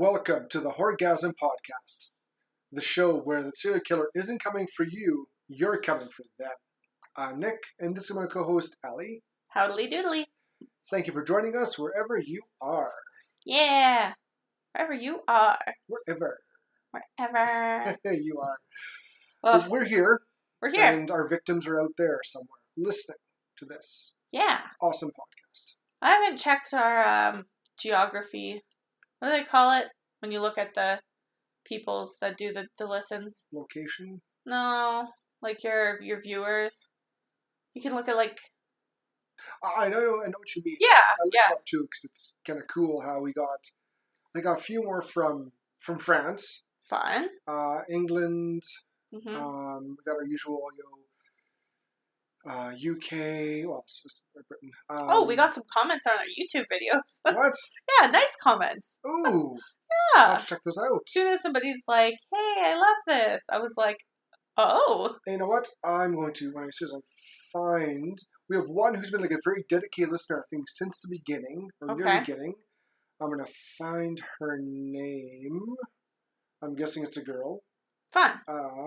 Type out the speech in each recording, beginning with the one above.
Welcome to the Horr-Gasm podcast, the show where the serial killer isn't coming for you, you're coming for them. I'm Nick, and this is my co-host, Allie. Howdly doodly. Thank you for joining us wherever you are. Yeah, wherever you are. Wherever. Wherever. You are. Well, But we're here. we're here. And our victims are out there somewhere listening to this Yeah. awesome podcast. I haven't checked our geography. What do they call it when you look at the peoples that do the listens? Location. No, like your viewers. You can look at like... I know what you mean. Yeah, I looked yeah. up too because it's kind of cool how we got a few more from France, Fun. England. Mm-hmm. We got our usual, UK. Well, it's just Britain. We got some comments on our YouTube videos. What? Yeah, nice comments. Ooh. Yeah. Let's check those out. As soon as somebody's like, "Hey, I love this," I was like, "Oh." And you know what? I'm going to, when I say find, we have one who's been like a very dedicated listener, I think, since the beginning, or near the beginning. I'm going to find her name. I'm guessing it's a girl. Fun.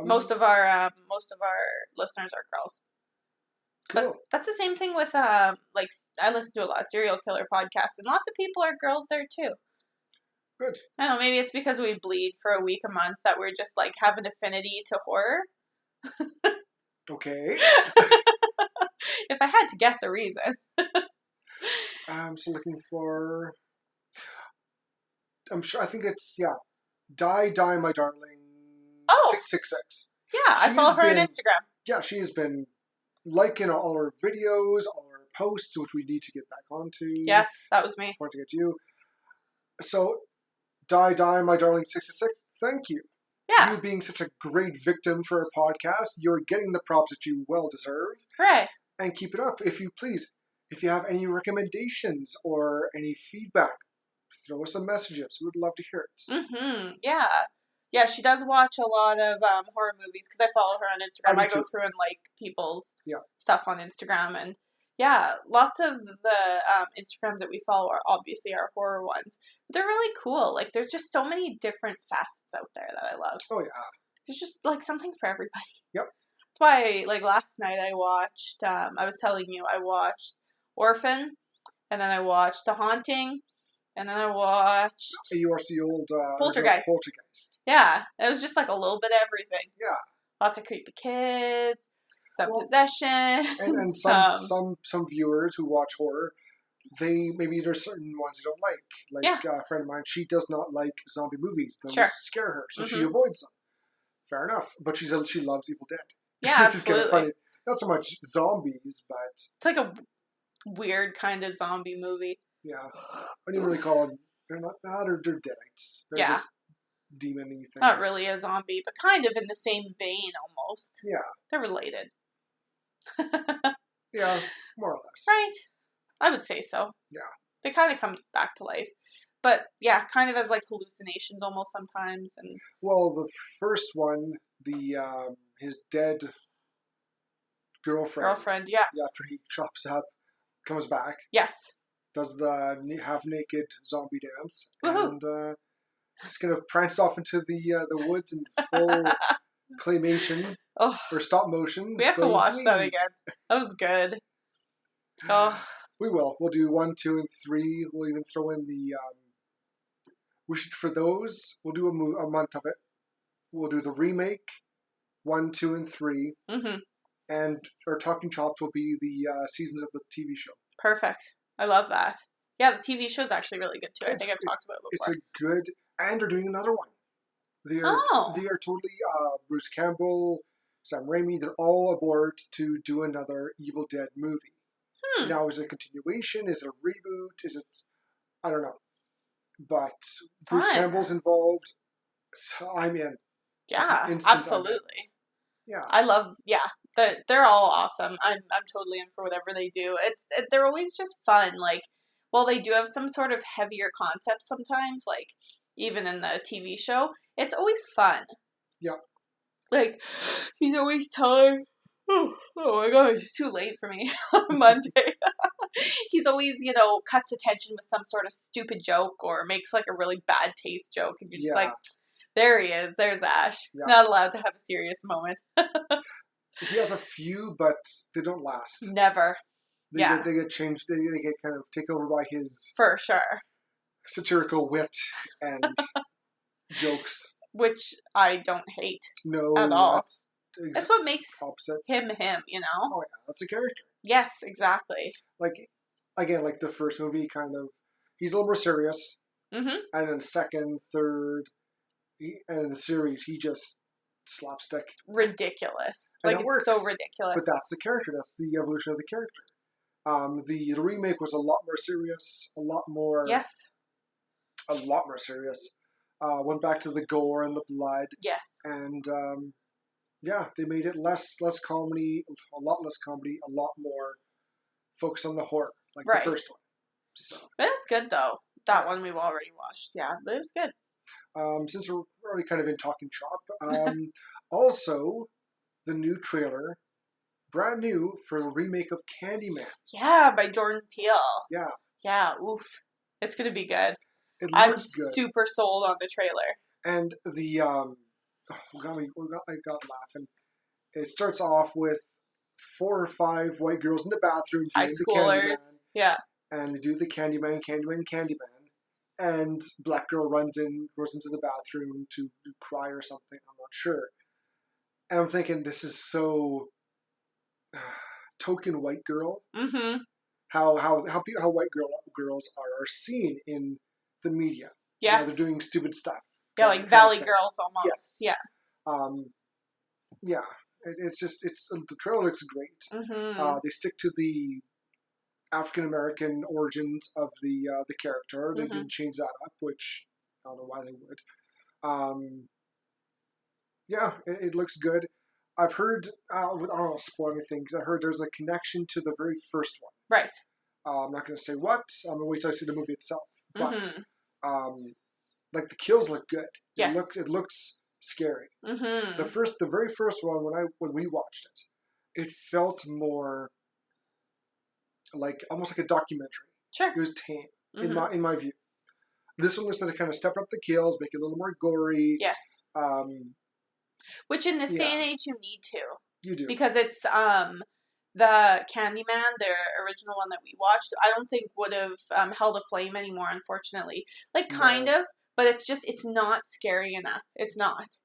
Most of our listeners are girls. Cool. But that's the same thing with I listen to a lot of serial killer podcasts, and lots of people are girls there too. Good. I don't know, maybe it's because we bleed for a week a month that we're just like have an affinity to horror. Okay. If I had to guess a reason. I'm still looking for. I think it's Die My Darling. Oh. 666. Yeah, I follow her on Instagram. Yeah, she has been liking all her videos, all her posts, which we need to get back onto. Yes, that was me. I want to get you. So, Die My Darling 66, thank you. Yeah. You being such a great victim for our podcast, you're getting the props that you well deserve. Hooray. And keep it up, if you please. If you have any recommendations or any feedback, throw us some messages. We would love to hear it. Mm-hmm. Yeah. Yeah, she does watch a lot of horror movies because I follow her on Instagram. I go through and like people's stuff on Instagram. And yeah, lots of the Instagrams that we follow are obviously our horror ones. But they're really cool. Like, there's just so many different facets out there that I love. Oh, yeah. There's just like something for everybody. Yep. That's why, like, last night I watched, I was telling you, I watched Orphan, and then I watched The Haunting. And then I watched... You watched the old... Poltergeist. Yeah. It was just like a little bit of everything. Yeah. Lots of creepy kids, some possession. And some viewers who watch horror, maybe there's certain ones they don't like. Like a friend of mine, she does not like zombie movies. Those scare her, so she avoids them. Fair enough. But she loves Evil Dead. Yeah, it's just kind of funny. Not so much zombies, but... It's like a weird kind of zombie movie. Yeah. What do you really call them? They're not bad, or they're deadites. They're just demon-y things. Not really a zombie, but kind of in the same vein almost. Yeah. They're related. Yeah, more or less. Right. I would say so. Yeah. They kind of come back to life. But yeah, kind of as like hallucinations almost sometimes. And well, the first one, his dead girlfriend. After he chops up, comes back. Yes. Does the half-naked zombie dance. Woohoo. And just kind of pranced off into the woods in full claymation or stop motion. We have to watch that again. That was good. Oh. We will. We'll do 1, 2, and 3. We'll even throw in the... for those, we'll do a month of it. We'll do the remake, 1, 2, and 3. Mm-hmm. And our Talking Chops will be the seasons of the TV show. Perfect. I love that. Yeah, the TV show's actually really good too. I think I've talked about it before. It's a good... And they're doing another one. They are totally... Bruce Campbell, Sam Raimi, they're all aboard to do another Evil Dead movie. Now, is it a continuation? Is it a reboot? Is it... I don't know. But Bruce Campbell's involved, so I'm in. Yeah, absolutely. Yeah, I love. Yeah, they're all awesome. I'm totally in for whatever they do. They're always just fun. Like, while they do have some sort of heavier concepts sometimes, like even in the TV show, it's always fun. Yeah. Like, he's always telling. Oh my god, it's too late for me on Monday. He's always, cuts attention with some sort of stupid joke or makes like a really bad taste joke. And you're just like, there he is. There's Ash. Yeah. Not allowed to have a serious moment. He has a few, but they don't last. Never. They get changed. They get kind of taken over by his... For sure. Satirical wit and jokes. Which I don't hate. No. At all. That's what makes him, Oh, yeah. That's a character. Yes, exactly. Like, again, like the first movie, kind of... He's a little more serious. Mm-hmm. And then second, third... and in the series, he just slapstick. Ridiculous. And it's so ridiculous. But that's the character. That's the evolution of the character. The remake was a lot more serious. A lot more... Yes. A lot more serious. Went back to the gore and the blood. Yes. And, they made it less comedy, a lot less comedy, a lot more focus on the horror, like the first one. So. But it was good, though. That one we've already watched. Yeah, but it was good. Since we're already kind of in talking shop, also the new trailer, brand new for the remake of Candyman. Yeah, by Jordan Peele. Yeah. Yeah, oof. It's going to be good. I'm good. Super sold on the trailer. And the, I got laughing. It starts off with 4 or 5 white girls in the bathroom. High schoolers. Yeah. And they do the Candyman. And black girl goes into the bathroom to cry or something. I'm not sure. And I'm thinking, this is so token white girl. Mm-hmm. How white girls are seen in the media. Yes. They're doing stupid stuff. Yeah, like Valley Girls almost. Yes. Yeah. The trailer looks great. Mm-hmm. They stick to the African American origins of the character. They didn't change that up, which I don't know why they would. It looks good. I've heard, I don't want to spoil anything, because I heard there's a connection to the very first one. Right. I'm not going to say what. I'm going to wait till I see the movie itself. But, like, the kills look good. Yes. It looks scary. Mm-hmm. The very first one, when we watched it felt more like, almost like a documentary. Sure. It was tame, in my view. This one looks like they kind of step up the kills, make it a little more gory. Yes. Which in this day and age you need to. You do. Because it's the Candyman, the original one that we watched, I don't think would have held a flame anymore, unfortunately. Like, kind of, but it's not scary enough. It's not.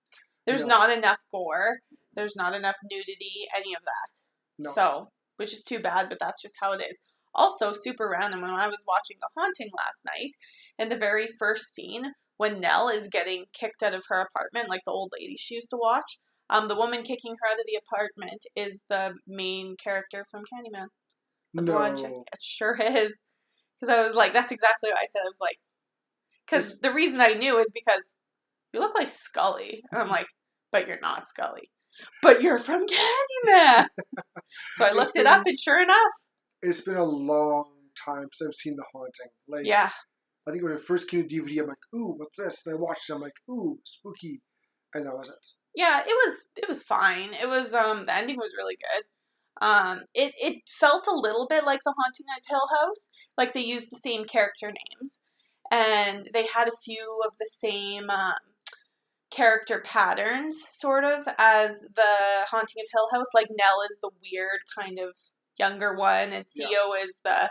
There's not enough gore. There's not enough nudity, any of that. No. So, which is too bad, but that's just how it is. Also, super random, when I was watching The Haunting last night, in the very first scene, when Nell is getting kicked out of her apartment, like the old lady she used to watch, the woman kicking her out of the apartment is the main character from Candyman. The blonde chick. It sure is. Because I was like, that's exactly what I said. I was like, because the reason I knew is because you look like Scully. And I'm like, but you're not Scully. But you're from Candyman. So I looked it up, and sure enough. It's been a long time since I've seen The Haunting. Like, yeah. I think when it first came to DVD, I'm like, ooh, what's this? And I watched it, I'm like, ooh, spooky. And that was it. Yeah, it was fine. It was, the ending was really good. It felt a little bit like The Haunting of Hill House. Like, they used the same character names. And they had a few of the same, character patterns, sort of, as The Haunting of Hill House. Like, Nell is the weird kind of younger one, and Theo is the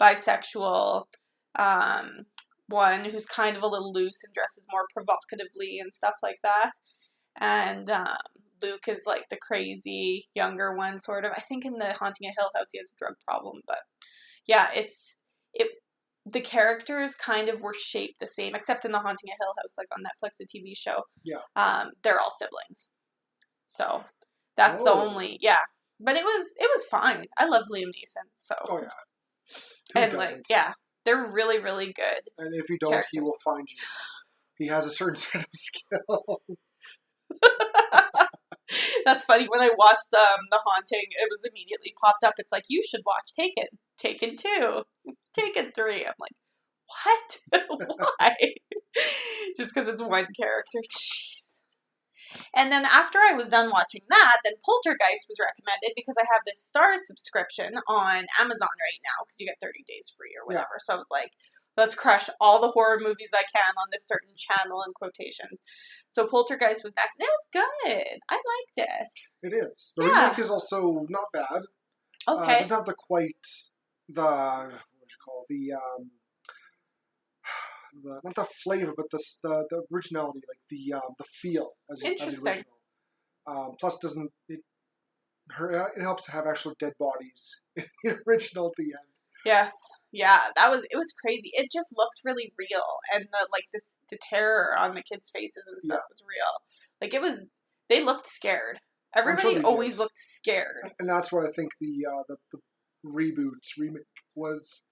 bisexual, one who's kind of a little loose and dresses more provocatively and stuff like that. And Luke is like the crazy younger one, sort of. I think in The Haunting of Hill House he has a drug problem, but yeah, the characters kind of were shaped the same, except in The Haunting of Hill House, like on Netflix, the TV show. Yeah. They're all siblings. So that's the only But it was fine. I love Liam Neeson, so. Oh yeah. Who doesn't? They're really, really good. And if you don't, he will find you. He has a certain set of skills. That's funny. When I watched The Haunting, it was immediately popped up. It's like, you should watch Taken. Taken 2. Taken 3. I'm like, what? Why? Just because it's one character. Jeez. And then after I was done watching that, then Poltergeist was recommended because I have this Starz subscription on Amazon right now because you get 30 days free or whatever. Yeah. So I was like, let's crush all the horror movies I can on this certain channel in quotations. So Poltergeist was next. And it was good. I liked it. It is. The remake is also not bad. Okay. It doesn't have what would you call not the flavor, but the originality, like the feel as the original. Plus, it helps to have actual dead bodies in the original at the end. Yes, yeah, it was crazy. It just looked really real, and the terror on the kids' faces and stuff was real. Like they looked scared. Everybody always looked scared, and that's what I think the remake was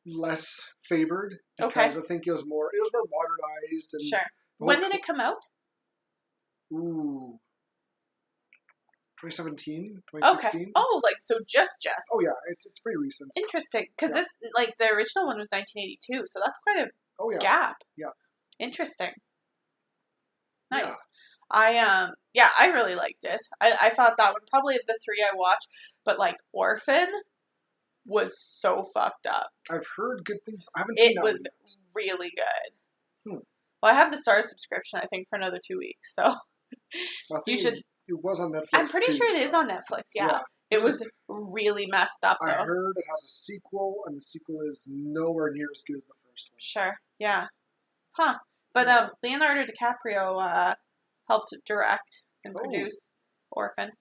less favored because I think it was more modernized. And sure. When did it come out? Ooh. 2017, 2016. Okay. Oh, so just. Oh yeah, it's pretty recent. Interesting, because this the original one was 1982, so that's quite a gap. Yeah. Interesting. Nice. Yeah. I really liked it. I thought that one probably of the three I watched, but Orphan was so fucked up. I've heard good things. I haven't seen that. It was really good. Well, I have the Starz subscription, I think, for another 2 weeks, so you should. It was on Netflix. I'm pretty sure it is on Netflix. Yeah. It was really messed up, though. I heard it has a sequel, and the sequel is nowhere near as good as the first one. Sure. Yeah. Huh. But Leonardo DiCaprio helped direct and produce Orphan.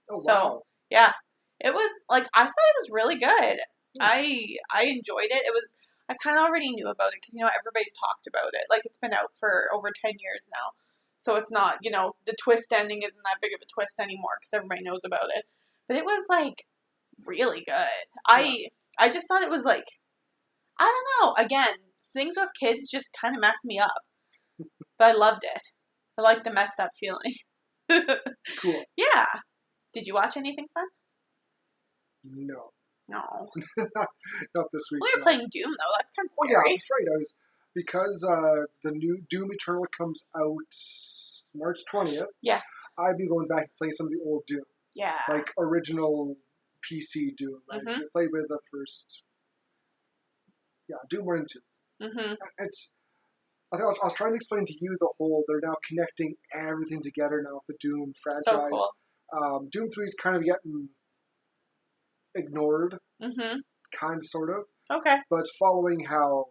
Oh, wow. Yeah. It was, I thought it was really good. I enjoyed it. It was, I kind of already knew about it because, everybody's talked about it. It's been out for over 10 years now. So it's not, the twist ending isn't that big of a twist anymore because everybody knows about it. But it was, really good. I just thought it was, I don't know. Again, things with kids just kind of mess me up. But I loved it. I like the messed up feeling. Cool. Yeah. Did you watch anything fun? No. No. Not this week. Well, you're playing Doom, though. That's kind of scary. Oh, yeah, that's right. Because the new Doom Eternal comes out March 20th. Yes. I'd be going back and playing some of the old Doom. Yeah. Original PC Doom. I played with the first... Yeah, Doom 1 and 2. Mm-hmm. I was trying to explain to you they're now connecting everything together now with the Doom franchise. So cool. Doom 3 is kind of getting ignored. Mm-hmm. Kind of, sort of. Okay. But it's following how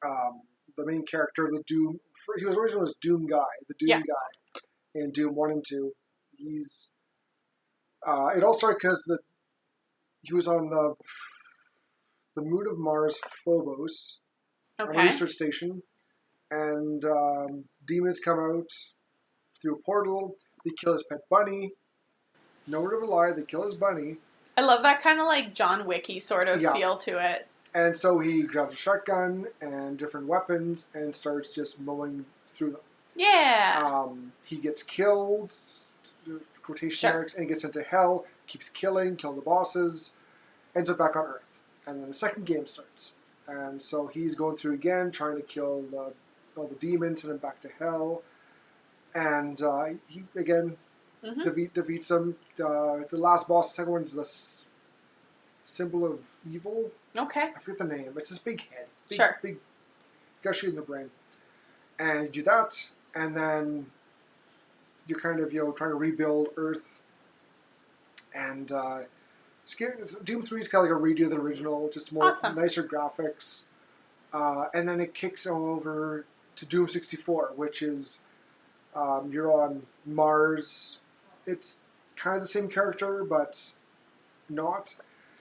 the main character, the Doom, he was originally was Doom Guy, the Doom Guy, in Doom 1 and 2. He's it all started because he was on the moon of Mars, Phobos, on a research station, and demons come out through a portal. They kill his pet bunny. No word of a lie, they kill his bunny. I love that kind of John Wicky sort of feel to it. And so he grabs a shotgun and different weapons and starts just mowing through them. Yeah. He gets killed, quotation marks, and gets into hell, keeps kill the bosses, ends up back on Earth. And then the second game starts. And so he's going through again, trying to kill all the demons, and then back to hell. And he, again, defeats them. The last boss, the second one, is the symbol of evil. Okay. I forget the name. It's this big head. Big gushy in the brain. And you do that, and then you're kind of, trying to rebuild Earth. And Doom 3 is kind of a redo of the original, just more nicer graphics. And then it kicks over to Doom 64, which is you're on Mars. It's kind of the same character, but not.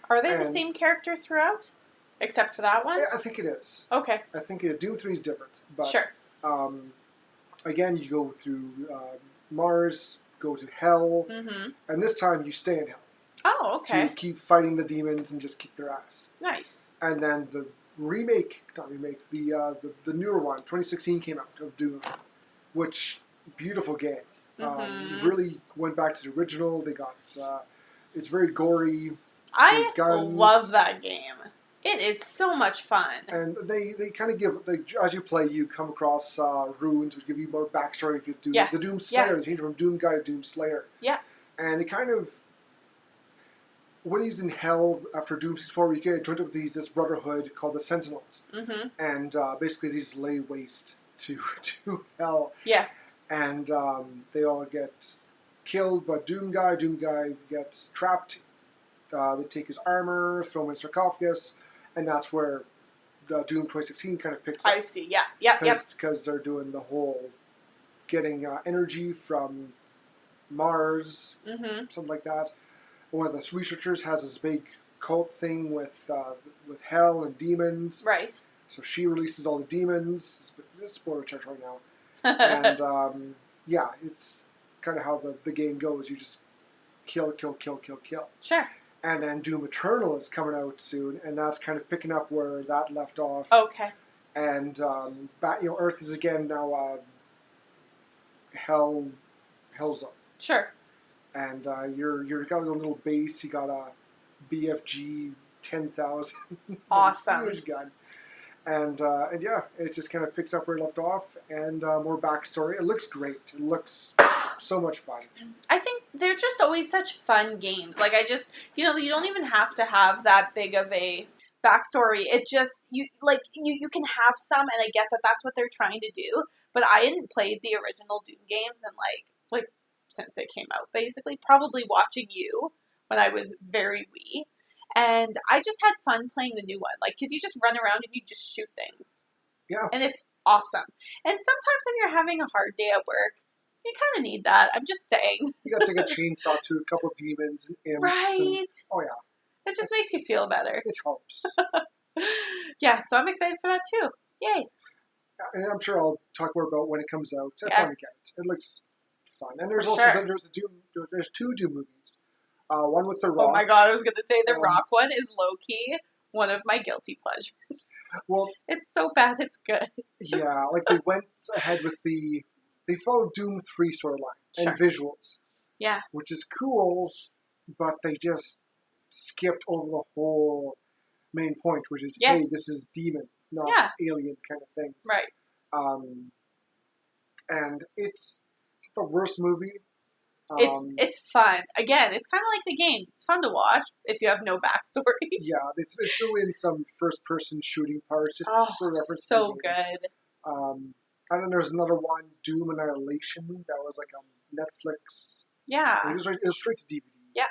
Are they the same character throughout? Except for that one? I think it is. Okay. I think Doom 3 is different. But, sure. Again, you go through Mars, go to Hell, and this time you stay in Hell. Oh, okay. To keep fighting the demons and just kick their ass. Nice. And then the newer one, 2016 came out of Doom, which, beautiful game. Really went back to the original. They got, it's very gory. I love that game. It is so much fun. And they kind of give, as you play, you come across runes, which give you more backstory if you do the Doom Slayer. You change from Doom Guy to Doom Slayer. Yeah. And it kind of, when he's in hell after Doom Season 4, you get joined up with this brotherhood called the Sentinels. Mm-hmm. And basically these lay waste to hell. Yes. And they all get killed, but Doom Guy gets trapped. They take his armor, throw him in a sarcophagus, and that's where the Doom 2016 kind of picks up. I see, yeah. Yep. Because they're doing the whole getting energy from Mars, something like that. One of the researchers has this big cult thing with hell and demons. Right. So she releases all the demons. It's spoiler territory now. And yeah, it's kind of how the game goes. You just kill. Sure. And then Doom Eternal is coming out soon, and that's kind of picking up where that left off. Okay. And Earth is again now hell zone. Sure. And you're got a little base. You got a BFG 10,000. Awesome. Huge gun. And yeah, it just kind of picks up where it left off, and more backstory. It looks great. It looks so much fun. I think they're just always such fun games. Like, I just, you don't even have to have that big of a backstory. It just, you can have some, and I get that that's what they're trying to do, but I hadn't played the original Doom games and like since they came out, basically, probably watching you when I was very wee. And I just had fun playing the new one, because you just run around and you just shoot things. Yeah. And it's awesome. And sometimes when you're having a hard day at work, you kind of need that. I'm just saying. You got to take a chainsaw to a couple of demons and imps. Right. Oh, yeah. It just makes you feel better. It helps. Yeah, so I'm excited for that too. Yay. And I'm sure I'll talk more about when it comes out. Yes. It looks fun. And there's there's two Doom movies. One with The Rock. Oh my god, I was going to say the Rock one is low-key one of my guilty pleasures. Well, it's so bad, it's good. Yeah, they went ahead with they followed Doom 3 storyline and visuals. Yeah. Which is cool, but they just skipped over the whole main point, which is, hey, this is demon, not alien kind of things. Right. And it's the worst movie. It's fun. Again, it's kind of like the games. It's fun to watch if you have no backstory. Yeah, they threw in some first-person shooting parts just for reference. So good. And then there's another one, Doom Annihilation, that was like on Netflix. Yeah. It was straight to DVD. Yeah.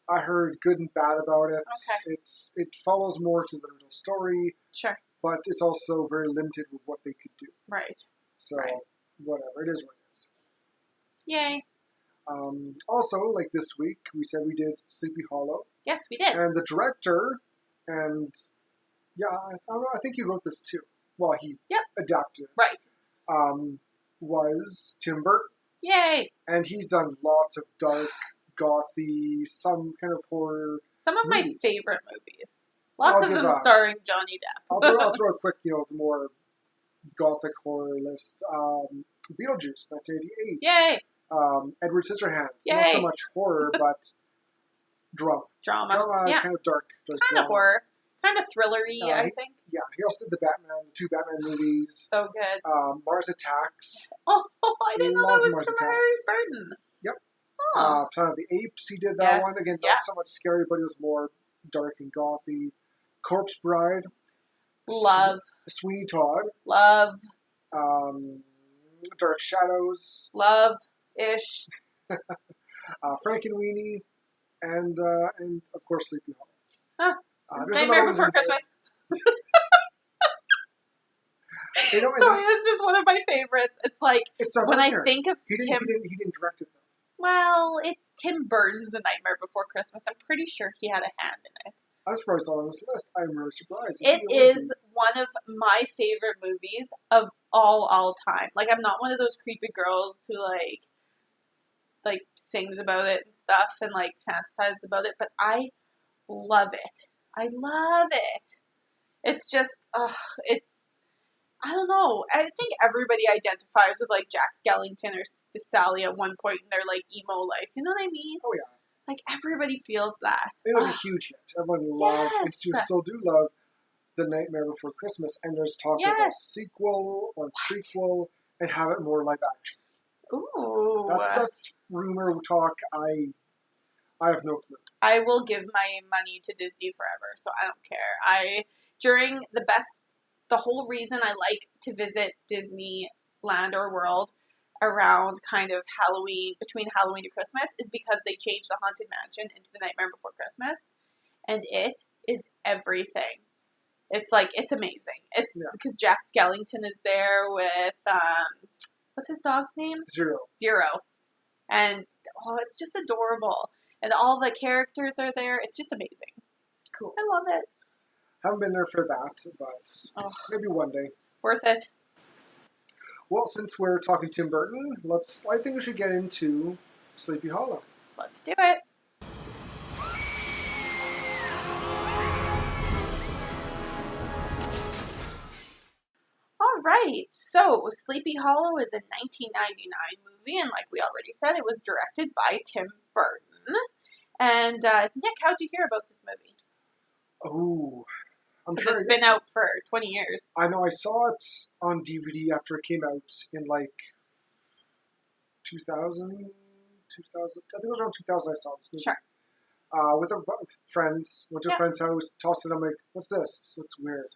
I heard good and bad about it. Okay. It follows more to the original story. Sure. But it's also very limited with what they could do. Right. So, whatever. It is what it is. Yay. Also, this week, we said we did Sleepy Hollow. Yes, we did. And the director, and I think he wrote this too. Well, he adapted it. Right. Was Tim Burton. Yay. And he's done lots of dark, gothy, some kind of horror. Some of my favorite movies. Lots of them starring Johnny Depp. I'll throw a quick, the more gothic horror list. Beetlejuice, 1988. Yay. Edward Scissorhands. Yay. Not so much horror, but drama. Drama, yeah. Kind of dark kind of horror. Kind of thrillery, I think. Yeah, he also did the two Batman movies. So good. Mars Attacks. Oh, I didn't know that was Tim Burton. Yep. Oh. Planet of the Apes, he did that one. Again, not so much scary, but it was more dark and gothy. Corpse Bride. Love. Sweeney Todd. Love. Dark Shadows. Love-ish. Frankenweenie. And of course, Sleepy Hollow. Nightmare Before Christmas. Sorry, it's just one of my favorites. It's when I think of Tim... He didn't direct it, though. Well, it's Tim Burton's A Nightmare Before Christmas. I'm pretty sure he had a hand in it. I was surprised on this list. I'm really surprised. It is one of my favorite movies of all time. I'm not one of those creepy girls who, sings about it and stuff and, fantasizes about it, but I love it. I love it. It's just, I don't know. I think everybody identifies with, Jack Skellington or Sally at one point in their, emo life. You know what I mean? Oh, yeah. Everybody feels that. It was a huge hit. Everyone loved, and still do love, The Nightmare Before Christmas, and there's talk of a sequel or prequel, and have it more live action. Ooh. That's rumor talk. I have no clue. I will give my money to Disney forever, so I don't care. During the whole reason I like to visit Disneyland or World around kind of Halloween, between Halloween and Christmas, is because they changed the Haunted Mansion into the Nightmare Before Christmas, and it is everything. It's amazing. It's because Jack Skellington is there with, what's his dog's name? Zero. And, it's just adorable. And all the characters are there. It's just amazing. Cool. I love it. Haven't been there for that, but maybe one day. Worth it. Well, since we're talking Tim Burton, I think we should get into Sleepy Hollow. Let's do it. All right, so Sleepy Hollow is a 1999 movie, and like we already said, it was directed by Tim Burton. And Nick, how'd you hear about this movie? Oh, because it's been out for 20 years. I know. I saw it on DVD after it came out in 2000. I think it was around 2000 I saw this movie. Sure. With friends. Went to a friend's house, tossed it. I'm like, what's this? This looks weird.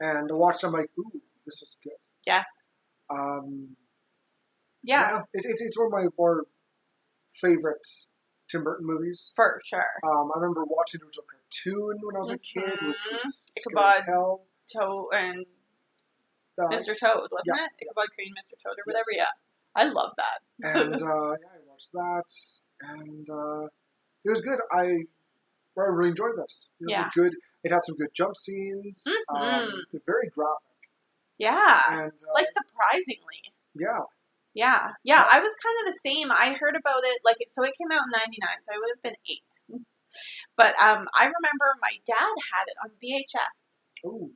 And I watched it. I'm like, ooh, this was good. Yes. Yeah. It's one of my more favorite Tim Burton movies. For sure. I remember watching the original cartoon when I was a kid, which was scary as hell. Toad and Mr. Toad, wasn't it? Ichabod Crane, Mr. Toad, or whatever. Yeah. I love that. And I watched that, and it was good. I really enjoyed this. It was good. It had some good jump scenes. Very graphic. Yeah. And surprisingly. Yeah. Yeah. I was kind of the same. I heard about it so it came out in 99, so I would have been 8. But I remember my dad had it on VHS. Ooh.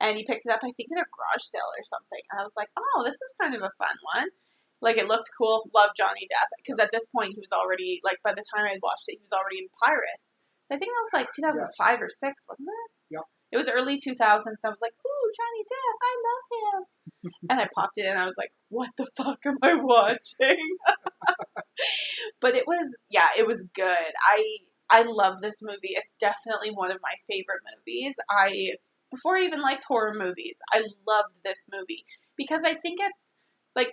And he picked it up, I think, at a garage sale or something. And I was like, oh, this is kind of a fun one. It looked cool. Loved Johnny Depp. Because at this point, he was already, by the time I had watched it, he was already in Pirates. So I think that was 2005 or 6, wasn't it? Yep. It was early 2000s. So I was like, ooh, Johnny Depp, I love him. And I popped it in, and I was like, what the fuck am I watching? But it was good. I love this movie. It's definitely one of my favorite movies. Before I even liked horror movies, I loved this movie. Because I think it's,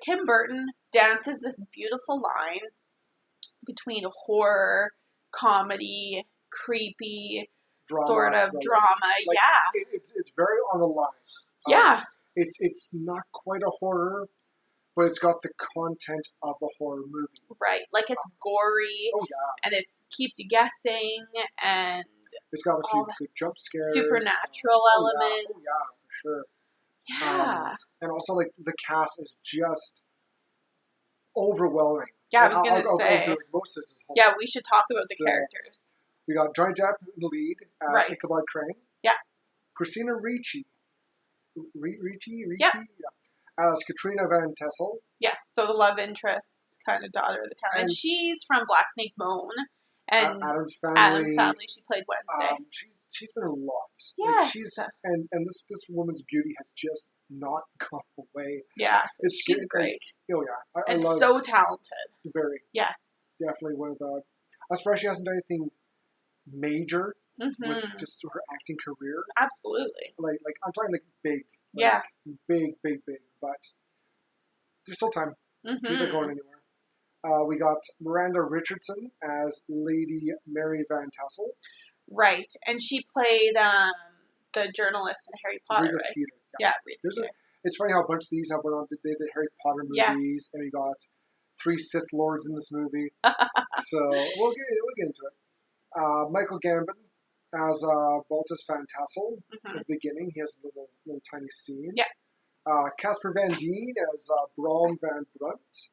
Tim Burton dances this beautiful line between horror, comedy, creepy, sort of drama. It's very on the line. Yeah. It's not quite a horror, but it's got the content of a horror movie. Right. It's gory. Oh, yeah. And it keeps you guessing, and it's got a few good jump scares. Supernatural elements. Yeah. Oh, yeah, for sure. Yeah. And also, the cast is just overwhelming. Yeah, I was going to say. Most of this yeah, we should talk about the characters. We got Johnny Depp in the lead as Ichabod Crane. Yeah. Christina Ricci. Ricci? Yeah. As Katrina Van Tassel. Yes, so the love interest kind of daughter of the town. And she's from Black Snake Moan. And Adam's Family. She played Wednesday. She's been a lot. Yes. And this woman's beauty has just not gone away. Yeah. She's great. Oh yeah. I and love so talented. Very. Yes. Definitely one of the. As far as she hasn't done anything major with just her acting career. Absolutely. I'm talking big. Big. But there's still time. She's not going anywhere. We got Miranda Richardson as Lady Mary Van Tassel. Right. And she played the journalist in Harry Potter, Rita right? Skeeter. Yeah, Rita Skeeter. It's funny how a bunch of these have went on. They did Harry Potter movies, and we got 3 Sith Lords in this movie. So we'll get into it. Michael Gambon as Baltus Van Tassel at the beginning. He has a little tiny scene. Yeah. Casper Van Dien as Brom Van Brunt.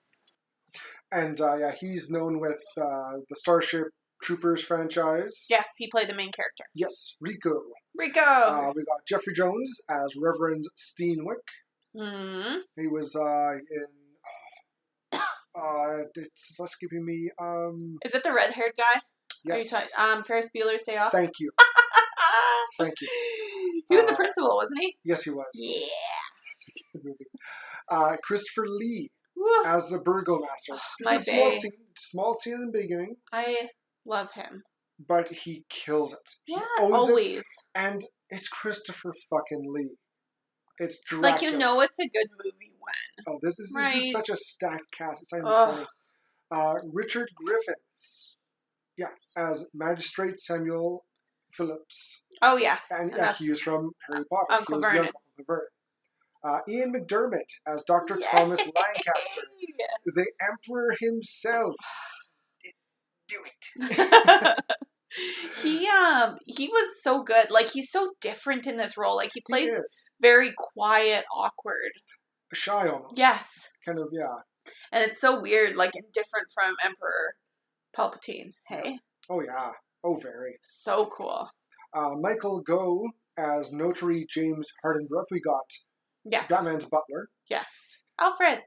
And he's known with the Starship Troopers franchise. Yes, he played the main character. Yes, Rico. We got Jeffrey Jones as Reverend Steenwick. Mm-hmm. He was in... it's escaping me. Is it the red-haired guy? Yes. Ferris Bueller's Day Off? Thank you. Thank you. He was the principal, wasn't he? Yes, he was. Yeah. Such a good movie. Christopher Lee as the burgomaster. Just a small scene in the beginning. I love him. But he kills it. Yeah, he owns always. It, and it's Christopher fucking Lee. It's Dracula. Like, you know it's a good movie when. Oh, this is such a stacked cast. It's not even funny. Richard Griffiths. Yeah, as Magistrate Samuel Phillips. Oh, yes. And he was from Harry Potter. Uncle Vernon. Uncle Vernon. Ian McDermott as Dr. Thomas Lancaster. The Emperor himself. Do it. He was so good. Like, he's so different in this role. Like, he plays very quiet, awkward. Shy almost. Yes. Kind of, yeah. And it's so weird, like, and different from Emperor Palpatine. Hey? Oh, yeah. Oh, very. So cool. Michael Gough as Notary James Hardenbrook. We got Batman's butler. Yes. Alfred.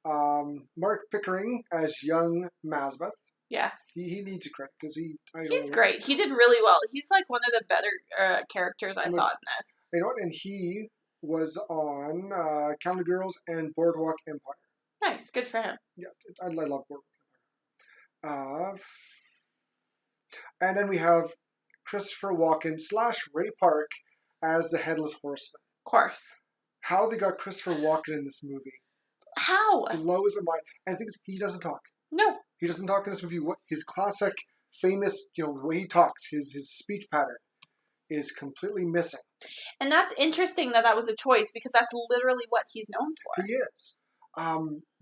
Mark Pickering as young Mazbeth. Yes. He needs a credit because he's great. He did really well. He's like one of the better characters I thought in this. You know what? And he was on Calendar Girls and Boardwalk Empire. Nice. Good for him. Yeah, I love Boardwalk Empire. And then we have Christopher Walken / Ray Park as the Headless Horseman. Of course. How they got Christopher Walken in this movie. How? Blows my mind. And I think he doesn't talk. No. He doesn't talk in this movie. His classic, famous, the way he talks, his speech pattern is completely missing. And that's interesting that was a choice because that's literally what he's known for. He is.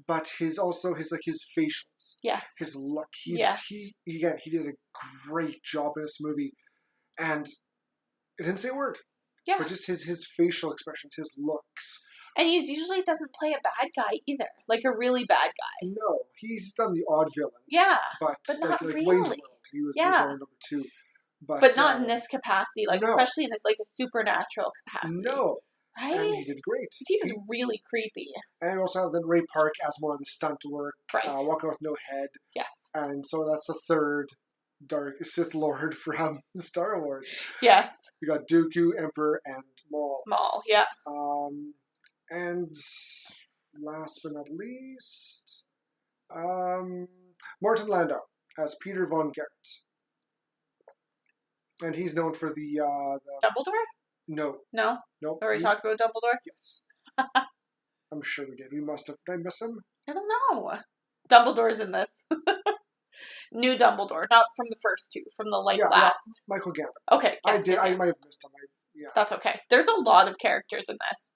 But his facials. Yes. His look. He did a great job in this movie. And it didn't say a word. Yeah. But just his facial expressions, his looks. And he usually doesn't play a bad guy either. Like a really bad guy. No. He's done the odd villain. Yeah. But not really. Wayne's World. He was number 2. But not in this capacity. Like, especially in a supernatural capacity. No. Right? And he did great. He was really creepy. And we also have then Ray Park as more of the stunt work. Right. Walking with no head. Yes. And so that's the third Dark Sith Lord from Star Wars. Yes. We got Dooku, Emperor, and Maul. Maul, yeah. And last but not least, Martin Landau as Peter von Garrett. And he's known for the Dumbledore? No. No? Nope. Are we talking about Dumbledore? Yes. I'm sure we did. We must have. Did I miss him? I don't know. Dumbledore's in this. New Dumbledore, not from the first two, from the last. Michael Gambon. Okay, yes, I might have missed him. That's okay. There's a lot of characters in this.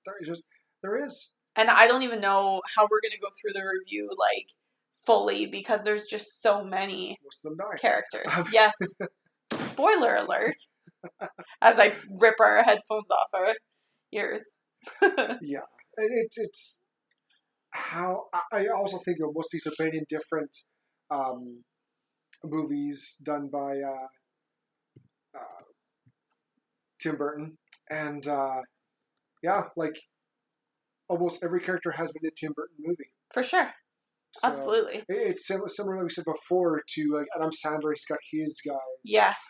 There is. And I don't even know how we're going to go through the review, fully, because there's just so many characters. Yes. Spoiler alert. As I rip our headphones off our ears. Yeah. It's how... I also think of most of these have been in different movies done by Tim Burton. And, almost every character has been in a Tim Burton movie. For sure. So absolutely. It's similar, like we said before, to Adam Sandler. He's got his guys. Yes.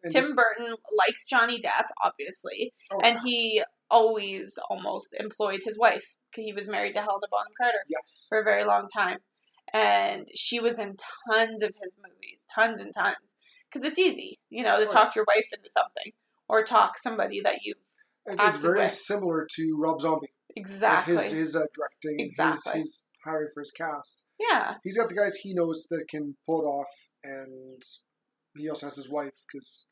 Tim Burton likes Johnny Depp, obviously. Oh, and he always almost employed his wife. He was married to Helena Bonham Carter. Yes. For a very long time. And she was in tons of his movies. Tons and tons. Because it's easy, to talk your wife into something. Or talk somebody that you've acted it's very with. Similar to Rob Zombie. Exactly. His directing. Exactly. His hiring for his cast. Yeah. He's got the guys he knows that can pull it off, and he also has his wife, because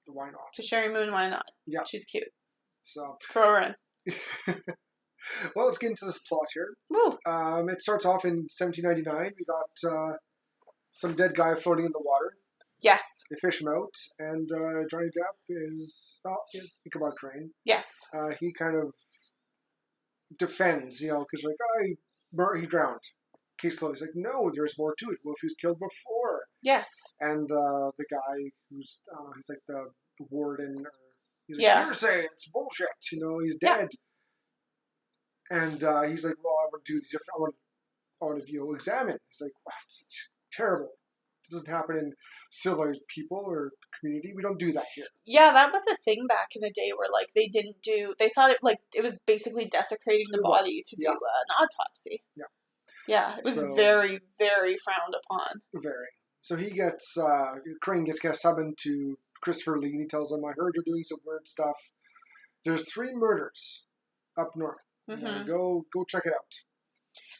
why not? To Sherry Moon, why not? Yeah. She's cute. So throw her in. Well, let's get into this plot here. Woo. It starts off in 1799. We got some dead guy floating in the water. Yes. They fish him out, and Johnny Depp is Ichabod Crane. Yes. He kind of defends, because he drowned. Case closed. He's like, no, there's more to it. What if he was killed before? Yes. And the guy who's, he's like the warden. He's like, you're saying it's bullshit. He's dead. Yeah. And he's like, well, I want to do these different. I want to examine. He's like, what? It's terrible. doesn't happen in civilized people or community. We don't do that here. Yeah, that was a thing back in the day where like they thought it was basically desecrating the body to do an autopsy. Yeah. Yeah, it was very, very frowned upon. Very. So he gets, Crane gets summoned to Christopher Lee, and he tells him, I heard you're doing some weird stuff. There's 3 murders up north. Mm-hmm. Go check it out.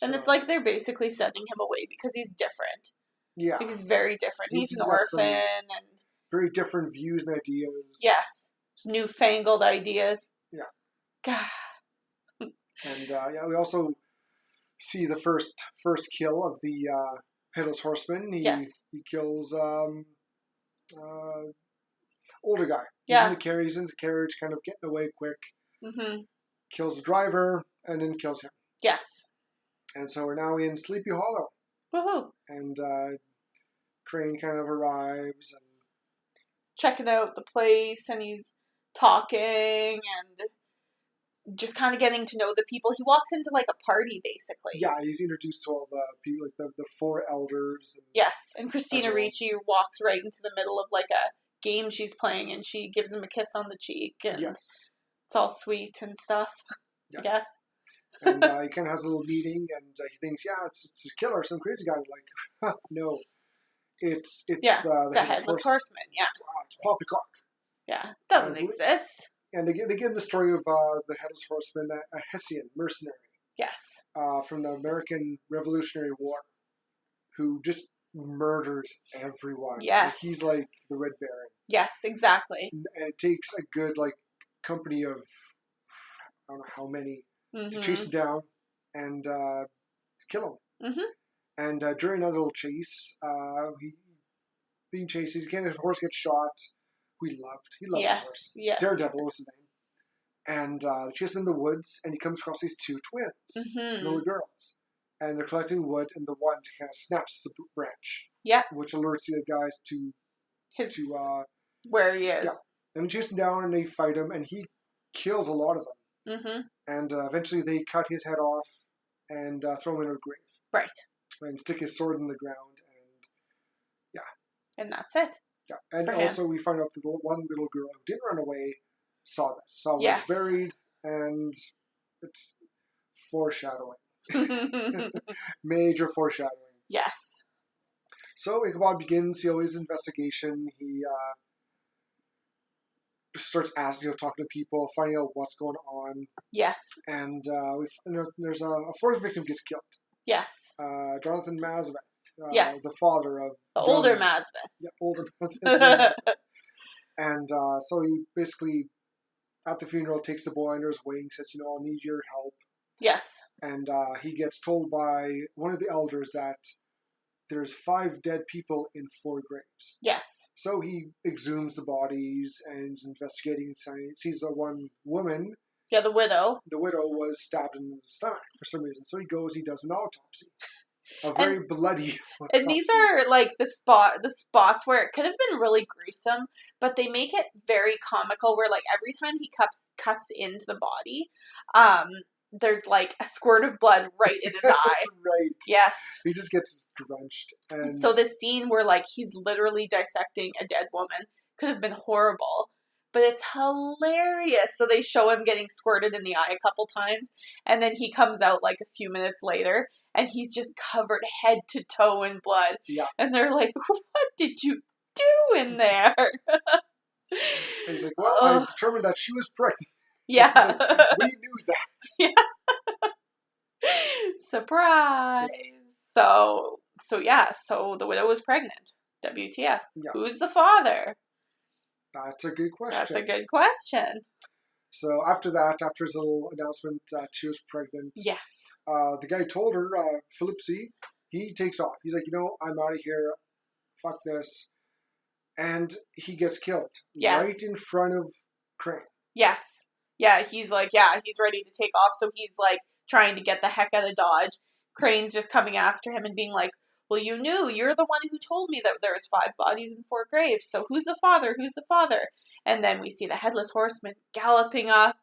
And it's like they're basically sending him away because he's different. Yeah. He's very different. He's an orphan. And very different views and ideas. Yes. Newfangled ideas. Yeah. God. And, we also see the first kill of the Headless Horseman. He kills older guy. He's in the carriage, kind of getting away quick. Mm-hmm. Kills the driver, and then kills him. Yes. And so we're now in Sleepy Hollow. Woohoo. And Crane kind of arrives. And he's checking out the place, and he's talking, and just kind of getting to know the people. He walks into like a party, basically. Yeah, he's introduced to all the people, like the 4 elders. And yes, and Christina Ricci walks right into the middle of like a game she's playing, and she gives him a kiss on the cheek, and it's all sweet and stuff, I guess. And he kind of has a little meeting, and he thinks, it's a killer, some crazy guy. Like, no, it's the Headless Horseman. Yeah, it's Poppycock. Yeah, doesn't exist. And they give the story of the Headless Horseman, a Hessian mercenary. Yes. From the American Revolutionary War, who just murders everyone. Yes. Like, he's like the Red Baron. Yes, exactly. And it takes a good company of I don't know how many to chase him down and kill him. Mm-hmm. And during another little chase, being chased, his horse gets shot. He loved his horse. Yes. Daredevil was his name. And they chase him in the woods, and he comes across these 2 twins, little girls. And they're collecting wood, and the one kind of snaps the branch. Yeah. Which alerts the guys to where he is. Yeah. And they chase him down, and they fight him, and he kills a lot of them. Mm-hmm. And eventually they cut his head off and throw him in a grave. Right. And stick his sword in the ground, and that's it. Yeah, and also we find out that the one little girl who didn't run away saw where it's buried, and it's foreshadowing. Major foreshadowing. Yes. So Ichabod begins his investigation. He starts asking, talking to people, finding out what's going on. Yes. And there's a 4th victim gets killed. Yes. Jonathan Mazbeth. The father of... The older Mazbeth. Yeah, older Mazbeth. And so he basically, at the funeral, takes the boy under his wing, says, I'll need your help. Yes. And he gets told by one of the elders that there's 5 dead people in 4 graves. Yes. So he exhumes the bodies and is investigating and sees the one woman. Yeah, the widow. The widow was stabbed in the stomach for some reason. So he does an autopsy. A very bloody autopsy. And these are like the spots where it could have been really gruesome, but they make it very comical where like every time he cuts into the body, there's like a squirt of blood right in his eye. Right. Yes. He just gets drenched. And so this scene where like he's literally dissecting a dead woman could have been horrible, but it's hilarious. So they show him getting squirted in the eye a couple times, and then he comes out like a few minutes later, and he's just covered head to toe in blood. Yeah. And they're like, what did you do in there? And he's like, well, I determined that she was pregnant. Yeah. We knew that. Yeah. Surprise. So the widow was pregnant. WTF. Yeah. Who's the father? That's a good question. So after his little announcement that she was pregnant, yes, the guy told her, Philipsy, he takes off. He's like, I'm out of here. Fuck this. And he gets killed. Yes. Right in front of Crane. Yes. Yeah, he's like, he's ready to take off. So he's like trying to get the heck out of Dodge. Crane's just coming after him and being like, well, you're the one who told me that there was 5 bodies in 4 graves. So who's the father? Who's the father? And then we see the Headless Horseman galloping up,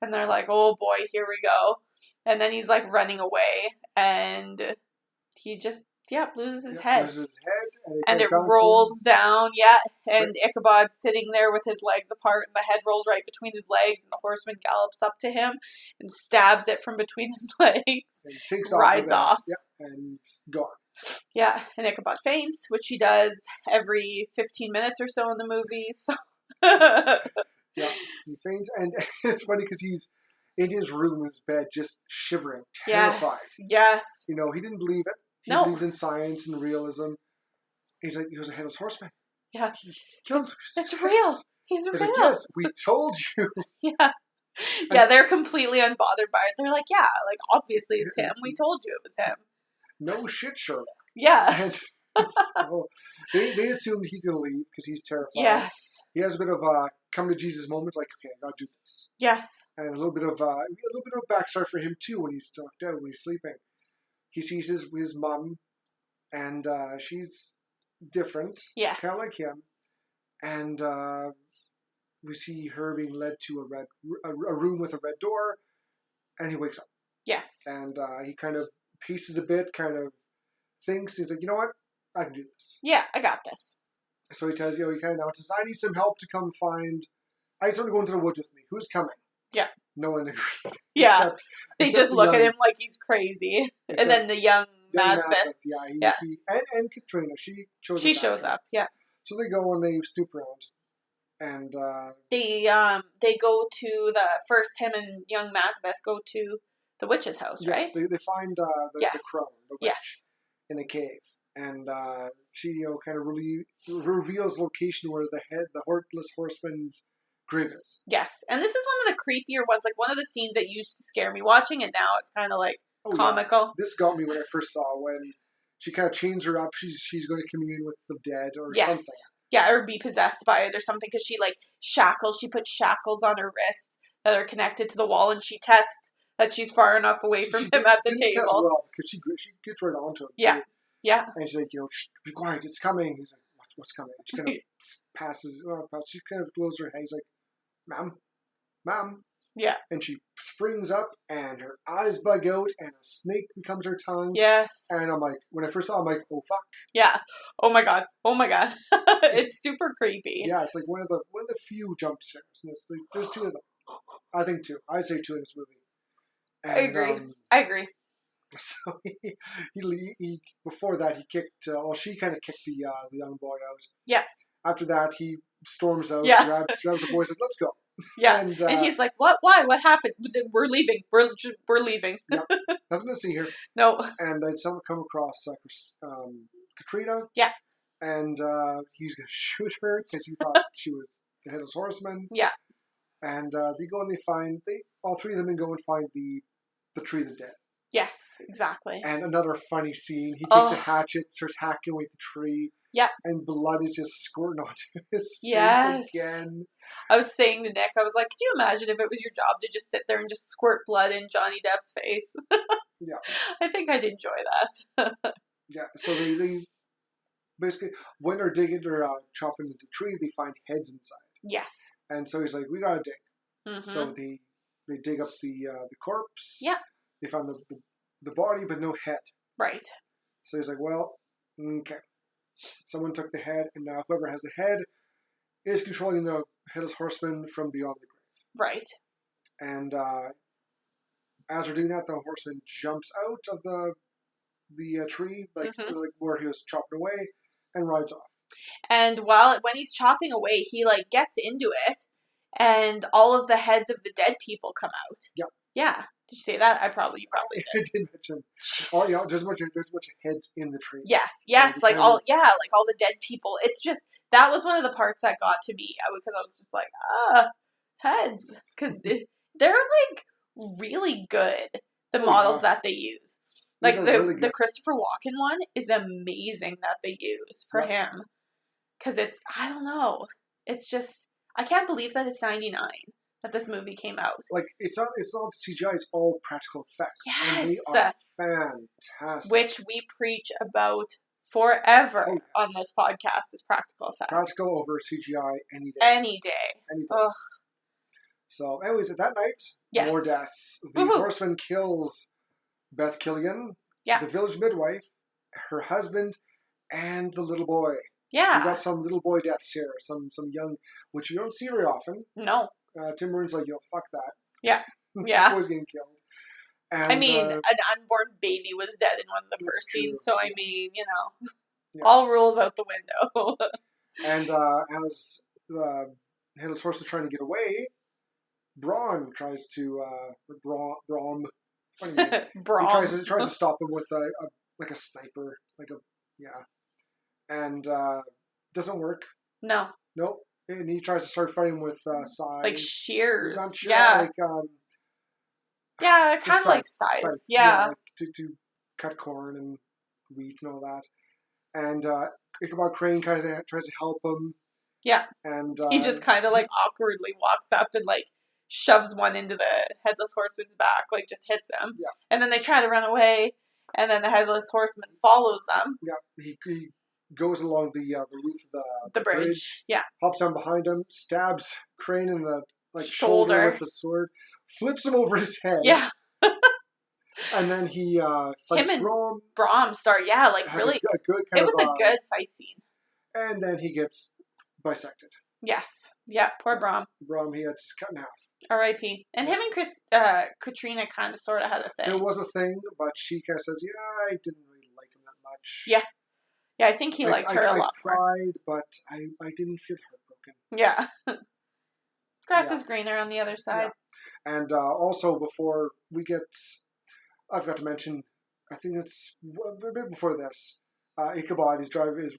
and they're like, oh boy, here we go. And then he's like running away, and he just Yep, loses his head. Loses his head. And it rolls down, and Ichabod's sitting there with his legs apart, and the head rolls right between his legs, and the horseman gallops up to him and stabs it from between his legs. And takes rides off. Yep, and gone. Yeah, and Ichabod faints, which he does every 15 minutes or so in the movie. So. Yeah, he faints, and it's funny because he's in his room in his bed, just shivering, terrified. Yes. You know, he didn't believe it. He believed in science and realism. He was a headless horseman. Yeah. It's real. He's real. Like, yes, we told you. Yeah. Yeah, they're completely unbothered by it. They're like, yeah, like, obviously it's him. We told you it was him. No shit, Sherlock. Yeah. And so they assume he's going to leave because he's terrified. Yes. He has a bit of a come to Jesus moment, like, okay, I got to do this. Yes. And a little bit of backstory for him, too, when he's knocked out, when he's sleeping. He sees his mom, and she's different. Yes. Kind of like him. And we see her being led to a room with a red door, and he wakes up. Yes. And he kind of paces a bit, kind of thinks. He's like, you know what? I can do this. Yeah, I got this. So he tells he kind of announces, I need some help to come find. I need someone to go into the woods with me. Who's coming? Yeah. No one agreed. Yeah. They just look at him like he's crazy. And then the young Masbeth. Yeah. And Katrina. She shows up. Yeah. So they go and they stoop around. And they go to him and young Masbeth go to the witch's house, right? Yes, they find the crone, the witch, in a cave. And she kind of really reveals the location where the heartless horseman's grave is. Yes, and this is one of the creepier ones. Like one of the scenes that used to scare me watching it. Now it's kind of like comical. Yeah. This got me when I first saw when she kind of chains her up. She's going to commune with the dead or something. Yeah, or be possessed by it or something because she she puts shackles on her wrists that are connected to the wall, and she tests that she's far enough away from him at the table. Test well because she gets right onto him. Yeah. Too. Yeah. And she's like, be quiet, it's coming. He's like, what's coming? She kind of passes, she kind of blows her head. He's like, Mom. Yeah. And she springs up and her eyes bug out and a snake becomes her tongue. Yes. And I'm like, when I first saw it, I'm like, oh fuck. Yeah. Oh my god. It's super creepy. Yeah, it's like one of the few jump scares in this. There's two of them. I think two. I'd say two in this movie. And, I agree. So he before that he kicked. She kind of kicked the young boy out. Yeah. After that, he storms out, grabs the boy, says, "Let's go." Yeah. And he's like, "What? Why? What happened? We're leaving. We're leaving." Yep. Nothing to see here. No. And then someone come across Katrina. Yeah. And he's gonna shoot her because he thought she was the headless horseman. Yeah. And they go and all three of them go and find the tree of the dead. Yes, exactly. And another funny scene. He takes a hatchet, starts hacking away the tree. Yeah. And blood is just squirting onto his face again. I was saying to Nick, I was like, could you imagine if it was your job to just sit there and just squirt blood in Johnny Depp's face? Yeah. I think I'd enjoy that. Yeah. So they basically, when they're digging or chopping the tree, they find heads inside. Yes. And so he's like, we gotta dig. Mm-hmm. So they dig up the corpse. Yeah. They found the body, but no head. Right. So he's like, well, okay. Someone took the head, and now whoever has the head is controlling the headless horseman from beyond the grave. Right. And as we're doing that, the horseman jumps out of the tree, like where he was chopping away, and rides off. And when he's chopping away, he gets into it, and all of the heads of the dead people come out. Yeah. Yeah. Did you say that? You probably did. I did mention. Oh yeah, there's a bunch of heads in the tree. Yes, so all the dead people. It's just that was one of the parts that got to me because I was just like, heads, because they're really good. The models that they use, the Christopher Walken one, is amazing that they use for him, because I don't know, it's just I can't believe that it's 1999. That this movie came out. It's not CGI, it's all practical effects. Yes. And they are fantastic. Which we preach about forever on this podcast is practical effects. Practical over CGI any day. Any day. Ugh. So anyways, at that night, more deaths. The horseman kills Beth Killian, the village midwife, her husband, and the little boy. Yeah. We got some little boy deaths here, some young, which you don't see very often. No. Tim Burton's like, fuck that. Yeah. This boy's getting killed. And, I mean, an unborn baby was dead in one of the first scenes, so I mean, all rules out the window. And as the Headless Horseman trying to get away, Braum tries to Braum. Funny name. Braum. He tries to stop him with a sniper, and doesn't work. No. Nope. And he tries to start fighting with scythe. Like shears. Yeah. Yeah, kind of like scythe. Yeah. To cut corn and wheat and all that. And Ichabod Crane tries to help him. Yeah. And he just kind of awkwardly walks up and shoves one into the Headless Horseman's back, just hits him. Yeah. And then they try to run away, and then the Headless Horseman follows them. Yeah. He goes along the roof of the bridge. Yeah. Hops down behind him, stabs Crane in the shoulder with a sword, flips him over his head. Yeah. And then he fights Braum. Braum start, really. It was a good fight scene. And then he gets bisected. Yes. Yeah, poor Braum. Braum, he gets cut in half. R.I.P. And him and Katrina kind of sort of had a thing. There was a thing, but she kind of says, I didn't really like him that much. Yeah. Yeah, I think he liked her a lot more. I tried, but I didn't feel heartbroken. Yeah. Grass is greener on the other side. Yeah. And also, before we get... I forgot to mention, I think it's a bit before this. Ichabod is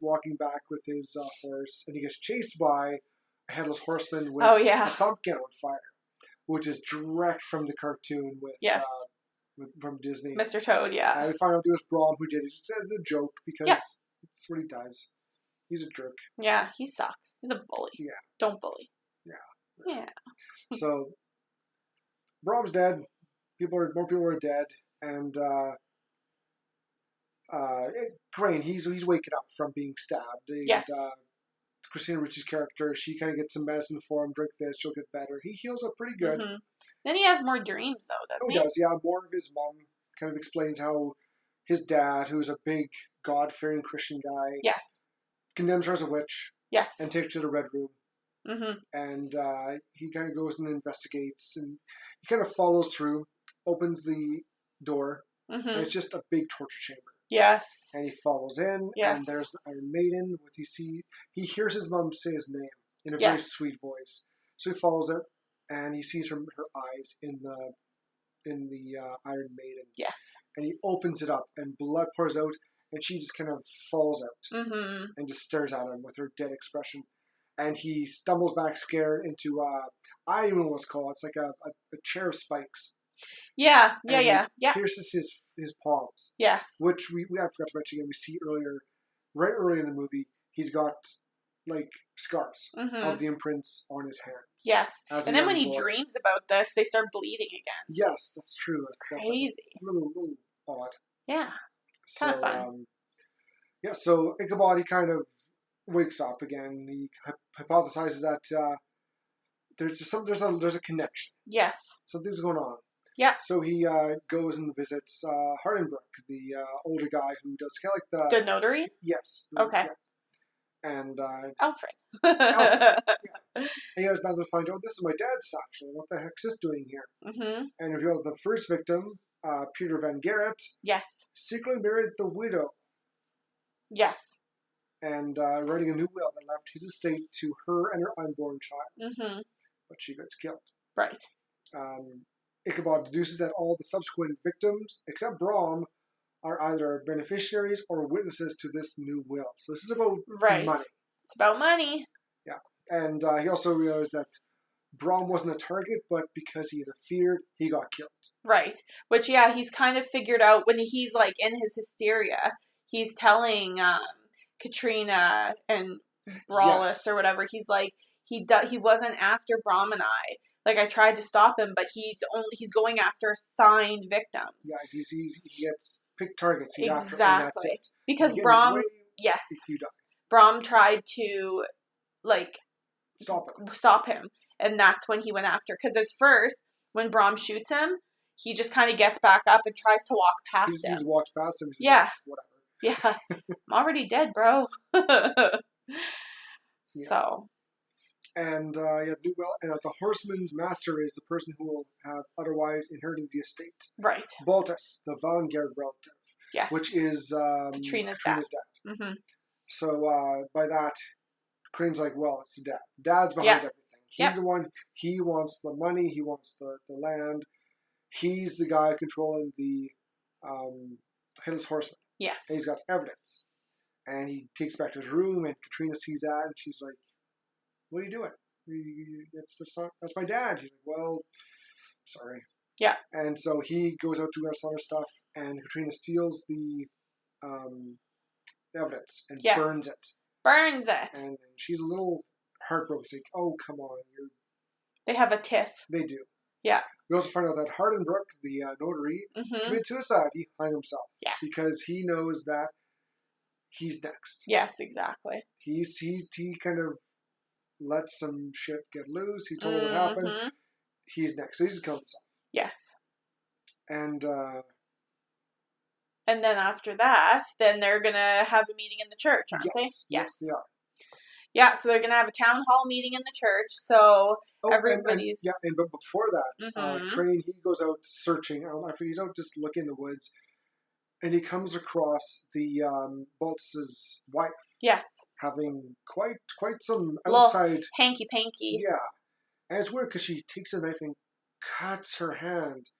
walking back with his horse, and he gets chased by a Headless Horseman with a pumpkin on fire, which is direct from the cartoon with from Disney. Mr. Toad, yeah. And we find out it was Braum who did it. It's a joke because it's what he does. He's a jerk. Yeah, he sucks. He's a bully. Yeah. Don't bully. Yeah. Yeah. So, Braum's dead. More people are dead. And Crane, he's waking up from being stabbed. And, Christina Ricci's character, she kind of gets some medicine for him. Drink this, she'll get better. He heals up pretty good. Mm-hmm. Then he has more dreams, though, doesn't he? He does, yeah. More of his mom kind of explains how his dad, who's a big God-fearing Christian guy, condemns her as a witch. Yes. And takes her to the Red Room. Mm-hmm. And he kind of goes and investigates, and he kind of follows through, opens the door, and it's just a big torture chamber. Yes. And he follows in, and there's the Iron Maiden. He hears his mom say his name in a very sweet voice. So he follows it, and he sees her eyes in the Iron Maiden. Yes. And he opens it up, and blood pours out, and she just kind of falls out and just stares at him with her dead expression. And he stumbles back scared into, I don't know what it's called. It's like a chair of spikes. Yeah. Pierces his palms. Yes. Which I forgot to mention again. We see right early in the movie, he's got scars of the imprints on his hands. Yes. And then when he dreams about this, they start bleeding again. Yes, that's true. It's crazy. It's a little odd. Yeah. Kind of fun. So Ichabod, he kind of wakes up again. He hypothesizes that there's a connection. Yes. Something's going on. Yeah. So he goes and visits Hardenbrook, the older guy who does kind of like the notary. Yes. Okay. Yeah. And Alfred. And he goes back to find out this is my dad's satchel. What the heck's this doing here? Mm-hmm. And revealed the first victim, Peter Van Garrett. Yes. Secretly married the widow. Yes. And writing a new will that left his estate to her and her unborn child. Mm-hmm. But she gets killed. Right. Ichabod deduces that all the subsequent victims, except Braum, are either beneficiaries or witnesses to this new will. So this is about money. It's about money. Yeah. And he also realized that Braum wasn't a target, but because he interfered, he got killed. Right. Which, he's kind of figured out when he's in his hysteria, he's telling Katrina and Brawless or whatever, he's like, he wasn't after Braum and I. I tried to stop him, but he's going after assigned victims. Yeah, he gets picked targets. He's exactly. After, and that's it. Because Braum, Braum tried to stop him, and that's when he went after. Because at first, when Braum shoots him, he just kind of gets back up and tries to walk past him. He walks past him. Yeah. Whatever. Yeah. I'm already dead, bro. So. And the horseman's master is the person who will have otherwise inherited the estate. Right. Baltus, the Vanguard relative. Yes. Which is Katrina's dad. Mm-hmm. So by that, Crane's like, well, it's the dad. Dad's behind everything. He's the one. He wants the money. He wants the land. He's the guy controlling the Headless Horseman. Yes. And he's got evidence. And he takes back to his room, and Katrina sees that, and she's like, what are you doing? That's my dad. She's like, well, sorry. Yeah. And so he goes out to some other stuff, and Katrina steals the evidence and burns it. Burns it. And she's a little heartbroken. She's like, oh, come on. They have a tiff. They do. Yeah. We also find out that Hardenbrook, the notary, committed suicide. He hung himself. Yes. Because he knows that he's next. Yes, exactly. He kind of let some shit get loose. He told what happened. He's next. So he's killed himself. Yes. And then after that, then they're going to have a meeting in the church, aren't they? Yes, they are. Yeah, so they're going to have a town hall meeting in the church, so everybody's... But before that, Crane, he goes out searching. I think he's out just looking in the woods, and he comes across the Baltus's wife. Yes. Having quite some outside... hanky-panky. Yeah. And it's weird because she takes a knife and cuts her hand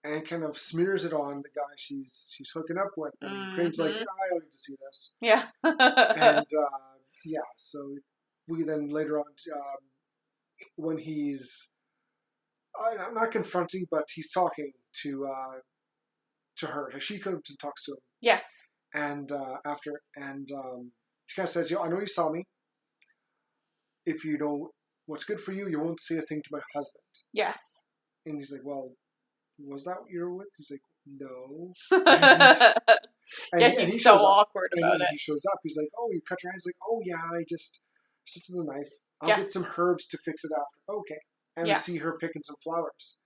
and kind of smears it on the guy she's hooking up with. And Crane's like, I don't need to see this. Yeah. And... so we then later on, when he's, I'm not confronting, but he's talking to her. She comes and talks to him. Yes. And she kind of says, I know you saw me. If you know what's good for you, you won't say a thing to my husband. Yes. And he's like, well, was that what you were with? He's like, no. And he's so awkward about it. He shows up. He's like, oh, you cut your hand? He's like, oh, yeah, I just slipped with a knife. I'll get some herbs to fix it after. Okay. And we see her picking some flowers.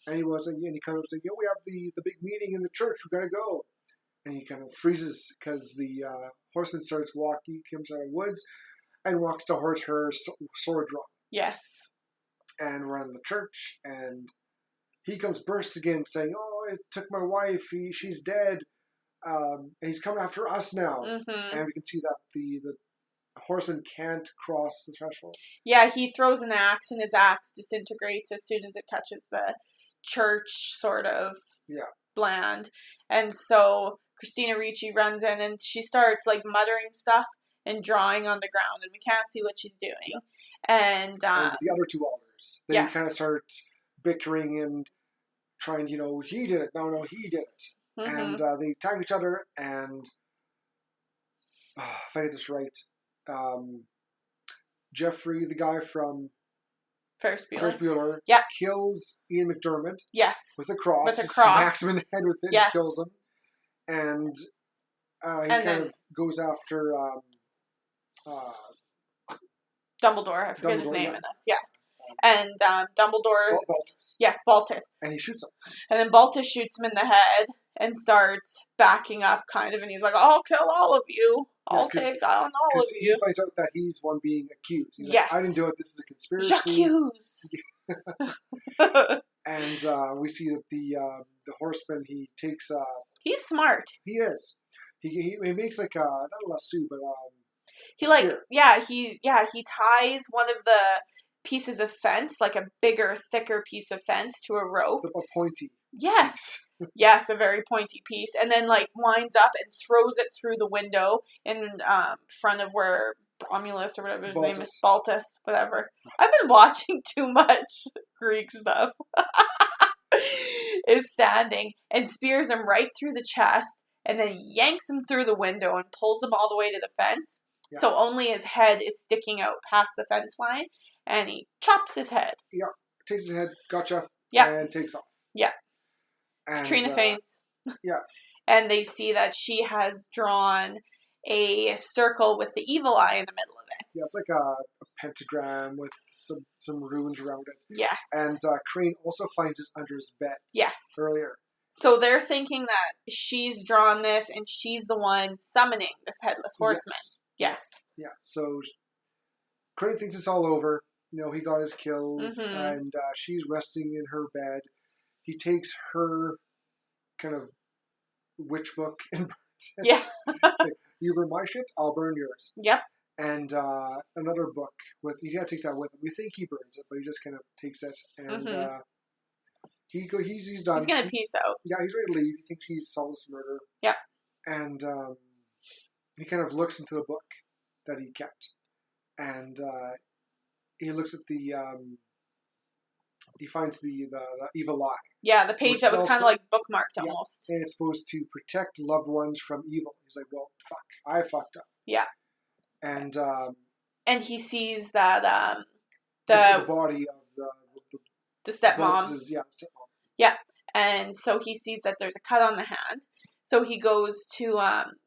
And he was like, and he kind of was like, we have the big meeting in the church. We're going to go. And he kind of freezes because the horseman starts walking. He comes out of the woods and walks towards her sword drawn. Yes. And we're in the church. And he bursts again saying, oh, I took my wife. She's dead. And he's coming after us now. And we can see that the horseman can't cross the threshold. Yeah, he throws an axe, and his axe disintegrates as soon as it touches the church sort of land. And so Christina Ricci runs in, and she starts like muttering stuff and drawing on the ground, and we can't see what she's doing. And the other two alders, they kind of start bickering and trying, he did it. No, he did it. And they attack each other, and if I get this right, Jeffrey, the guy from Ferris Bueller, kills Ian McDermott. Yes. With a cross. Smacks him in the head with it and kills him. And he kind of goes after Dumbledore. I forget his name in this. Yeah. And Dumbledore... Baltus. Yes, Baltus. And he shoots him. And then Baltus shoots him in the head and starts backing up kind of, and he's like, I'll kill all of you. I'll take on all of you. He finds out that he's one being accused. He's like, I didn't do it. This is a conspiracy. J'accuse. And we see that the horseman, he takes... he's smart. He is. He makes like not a lasso, but he ties one of the pieces of fence, like a bigger, thicker piece of fence, to a rope. A pointy. Yes. Yes, a very pointy piece. And then winds up and throws it through the window in front of where Romulus or whatever his name is. Baltus, whatever. I've been watching too much Greek stuff. Is standing and spears him right through the chest and then yanks him through the window and pulls him all the way to the fence. Yeah. So only his head is sticking out past the fence line, and he chops his head. Yeah, takes his head, gotcha, and takes off. Yeah. And, Katrina faints. Yeah. And they see that she has drawn a circle with the evil eye in the middle of it. Yeah, it's like a pentagram with some runes around it. Yes. And Crane also finds it under his bed. Yes. Earlier. So they're thinking that she's drawn this and she's the one summoning this Headless Horseman. Yes. Yeah, so Crane thinks it's all over. He got his kills, and she's resting in her bed. He takes her kind of witch book and burns it. Yeah. Like, you burn my shit, I'll burn yours. Yep. And another book he's got to take that with him. We think he burns it, but he just kind of takes it, and he's done. He's gonna peace out. Yeah, he's ready to leave. He thinks he's solved this murder. Yep. And he kind of looks into the book that he kept, and he looks at the he finds the evil eye. Yeah, the page that was kind of like bookmarked almost. And it's supposed to protect loved ones from evil. He's like, well, fuck, I fucked up. Yeah. And he sees that the body of the stepmom. Stepmom. Yeah, and so he sees that there's a cut on the hand. So he goes to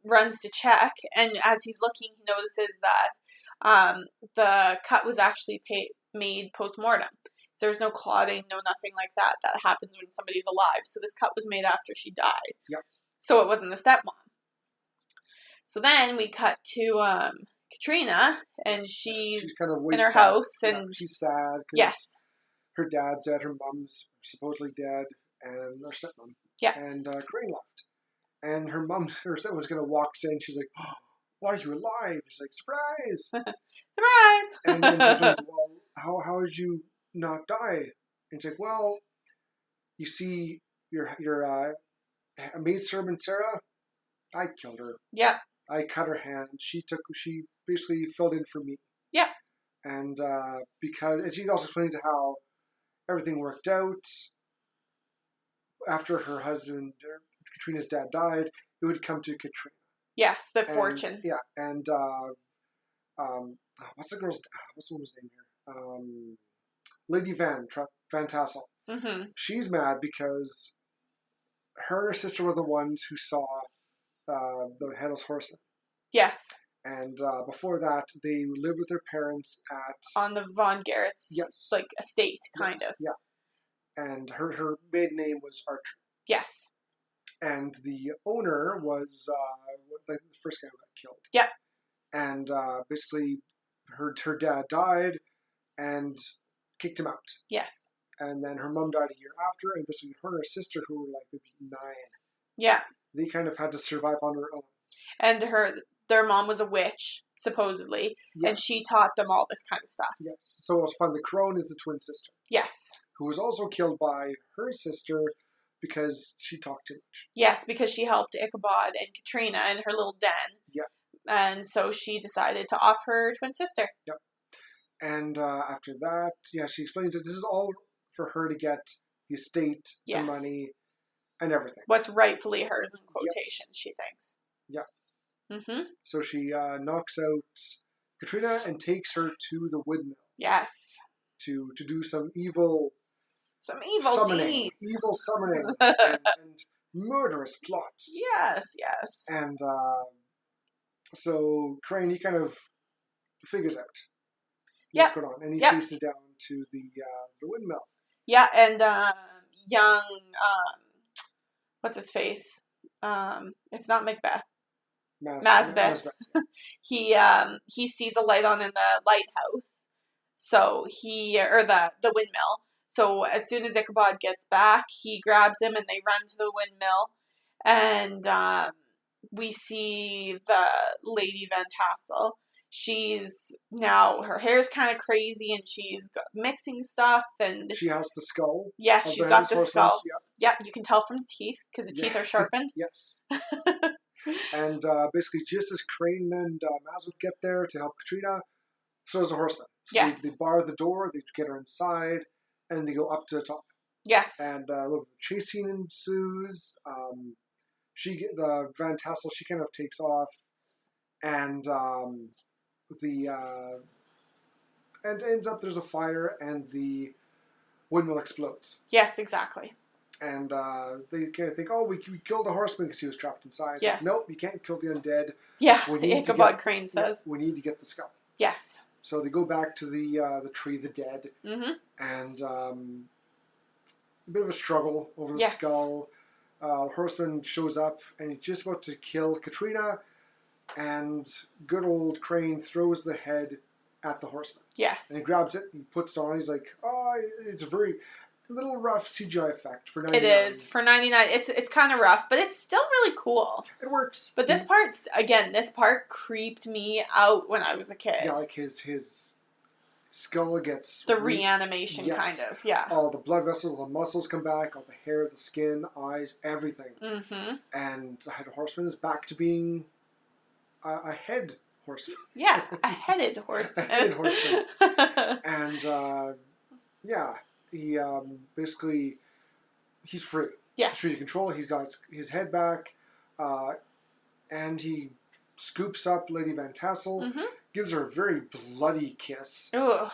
runs to check, and as he's looking, he notices that the cut was actually made post-mortem. So there's no clotting, no nothing like that happens when somebody's alive. So this cut was made after she died. Yep. So it wasn't the stepmom. So then we cut to Katrina, and she's kind of in her house, and she's sad. Yes. Her dad's dead, her mom's supposedly dead, and her stepmom. Yeah. And Crane left. And her stepmom's going to walk in. She's like, oh, why are you alive? She's like, surprise! Surprise! And then she's like, well, how did you not die? And she's like, well, you see, your maidservant Sarah, I killed her. Yeah. I cut her hand. She basically filled in for me. Yeah. And she also explains how everything worked out. After her husband, Katrina's dad, died, it would come to Katrina. Yes, the fortune. Yeah, and what's the woman's name here? Lady Van Tassel. Mm-hmm. She's mad because her sister were the ones who saw the Headless Horseman. Yes. And before that, they lived with their parents on the Von Garrett's estate, kind of. Yeah. And her maiden name was Archer. Yes. And the owner was the first guy who got killed. Yeah. And basically, her dad died and kicked him out. Yes. And then her mom died a year after, and basically her and her sister, who were like maybe 9. Yeah. They kind of had to survive on their own. And their mom was a witch, supposedly, and she taught them all this kind of stuff. Yes. So it was fun. The crone is the twin sister. Yes. Who was also killed by her sister because she talked too much. Yes, because she helped Ichabod and Katrina in her little den. Yeah. And so she decided to off her twin sister. Yep. And after that, she explains that this is all for her to get the estate, the money, and everything. What's rightfully hers in quotation, she thinks. Yeah. Mm-hmm. So she knocks out Katrina and takes her to the windmill. Yes. To do some evil summoning. Deeds. Evil summoning and murderous plots. Yes. And so Crane, he kind of figures out what's going on, and he chases down to the windmill. Yeah, and young what's his face? It's not Macbeth. Mazbeth. He sees a light on in the lighthouse. So the windmill. So as soon as Ichabod gets back, he grabs him and they run to the windmill. And we see the Lady Van Tassel. She's now, her hair's kind of crazy and she's mixing stuff. And she has the skull. Yes, she's got the skull. Yeah, you can tell from the teeth because the teeth are sharpened. Yes. And basically, just as Crane and Maz would get there to help Katrina, so does a horseman. So they bar the door, they get her inside, and they go up to the top. Yes. And a little chasing ensues. The Van Tassel, she kind of takes off, and and ends up there's a fire, and the windmill explodes. Yes, exactly. And they kind of think, oh, we killed the horseman because he was trapped inside. Yes. Nope, you can't kill the undead. Yeah, Ichabod Crane says. We need to get the skull. Yes. So they go back to the tree of the dead. Mm-hmm. And a bit of a struggle over the skull. Horseman shows up and he's just about to kill Katrina, and good old Crane throws the head at the Horseman. Yes. And he grabs it and puts it on. He's like, oh, it's a very little rough CGI effect for 99. It is. For 99, it's kind of rough, but it's still really cool. It works. But this part creeped me out when I was a kid. Yeah, like his skull gets... The reanimation, kind of, yeah. All the blood vessels, all the muscles come back, all the hair, the skin, eyes, everything. Mm-hmm. And the head horseman is back to being a head horseman. Yeah, a headed horseman. A headed horseman. And, he basically, he's free. Yes. He's free to control. He's got his head back. And he scoops up Lady Van Tassel, gives her a very bloody kiss. Ugh.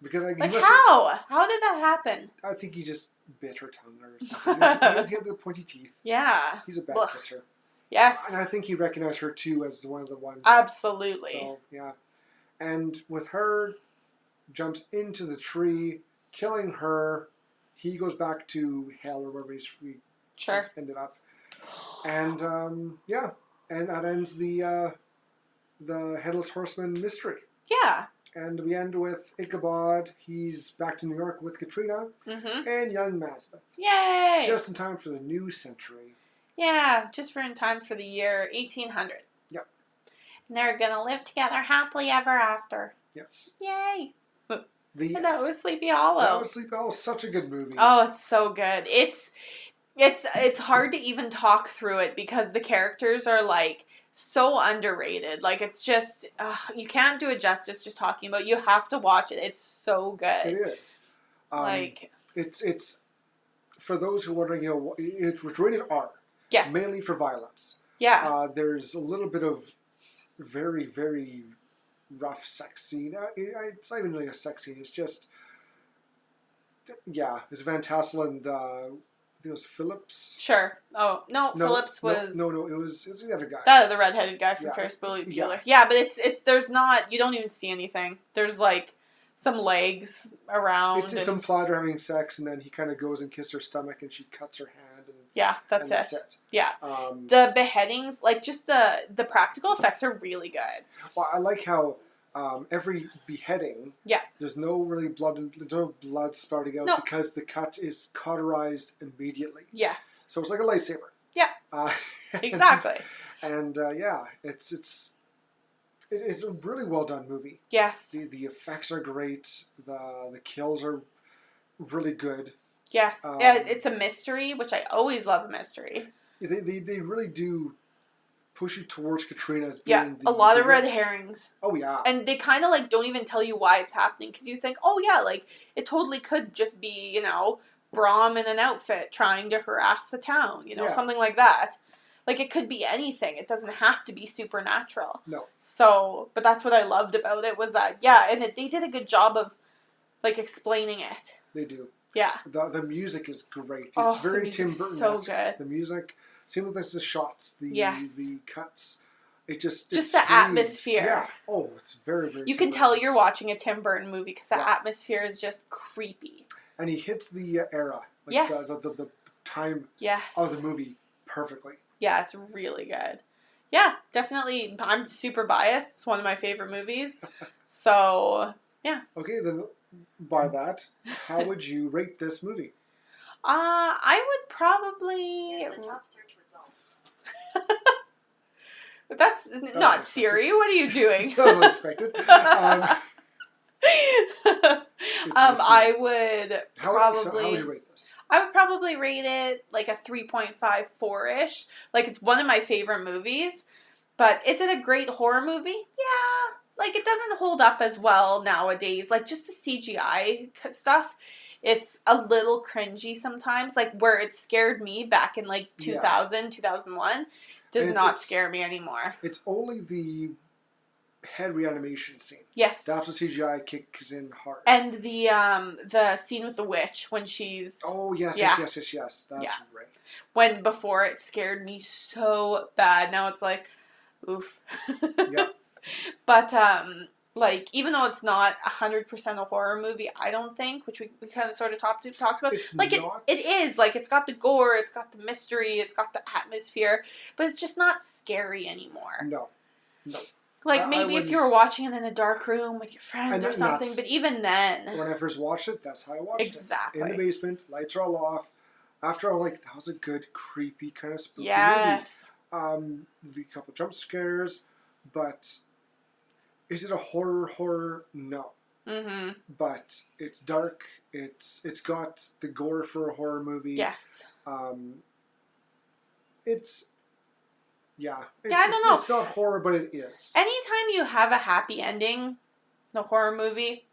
Because how? How did that happen? I think he just bit her tongue or something. He had the pointy teeth. Yeah. He's a bad kisser. Yes. And I think he recognized her too as one of the ones. Absolutely. So, yeah. And with her, jumps into the tree, killing her. He goes back to hell or wherever he's ended up. And, and that ends the Headless Horseman mystery. Yeah. And we end with Ichabod. He's back to New York with Katrina and young Masbeth. Yay! Just in time for the new century. Yeah, just in time for the year 1800. Yep. And they're going to live together happily ever after. Yes. Yay! And that was Sleepy Hollow. That was Sleepy Hollow. Such a good movie. Oh, it's so good. It's hard to even talk through it because the characters are like so underrated. Like it's just you can't do it justice just talking about it. You have to watch it. It's so good. It is. It's for those who are wondering, it's rated R. Yes. Mainly for violence. Yeah. There's a little bit of very, very rough sex scene. It's not even really a sex scene. It's just, there's Van Tassel and I think it was Phillips. Sure. Oh no, Phillips was no. It was the other guy. The redheaded guy from Ferris Bueller. But it's there's not, you don't even see anything. There's like some legs around. It's implied they're having sex, and then he kind of goes and kisses her stomach, and she cuts her hand. That's it. Yeah. The beheadings, like just the practical effects are really good. Well, I like how every beheading, there's no blood spouting out because the cut is cauterized immediately. Yes. So it's like a lightsaber. Yeah. Exactly. And it's a really well done movie. Yes. The effects are great. The kills are really good. Yes. It's a mystery, which I always love a mystery. They really do push you towards Katrina as being a lot of red herrings. Oh, yeah. And they kind of like don't even tell you why it's happening because you think, oh, yeah, like it totally could just be, Brahm in an outfit trying to harass the town, something like that. Like it could be anything. It doesn't have to be supernatural. No. So, but that's what I loved about it was that, and they did a good job of like explaining it. They do. Yeah. The music is great. It's very Tim Burton. So good. The music, same with the shots, the cuts. It just the atmosphere. Yeah. Oh, it's very, very. You can tell you're watching a Tim Burton movie because the atmosphere is just creepy. And he hits the era. Like the time of the movie perfectly. Yeah, it's really good. Yeah, definitely. I'm super biased. It's one of my favorite movies. So, yeah. Okay, then. By that, how would you rate this movie? I would probably. Here's the top search result. That's not Siri. What are you doing? That was unexpected. I would probably. So how would you rate this? I would probably rate it like a 3.54-ish. Like it's one of my favorite movies, but is it a great horror movie? Yeah. Like, it doesn't hold up as well nowadays. Like, just the CGI stuff, it's a little cringy sometimes. Like, where it scared me back in, 2000, 2001, does not scare me anymore. It's only the head reanimation scene. Yes. That's what CGI kicks in hard. And the scene with the witch when she's... Oh, yes. That's right. When before it scared me so bad. Now it's like, oof. Yeah. But, Like, even though it's not 100% a horror movie, I don't think, which we kind of sort of talked about. It's like, not. it is. Like, it's got the gore, it's got the mystery, it's got the atmosphere, but it's just not scary anymore. No. Like, maybe if you were watching it in a dark room with your friends or something, but even then. When I first watched it, that's how I watched it. Exactly. In the basement, lights are all off. After all, like, that was a good, creepy, kind of spooky movie. The couple jump scares, but is it a horror? No. Mm-hmm. But it's dark. It's got the gore for a horror movie. Yes. Yeah, I don't know. It's not horror, but it is. Anytime you have a happy ending in a horror movie,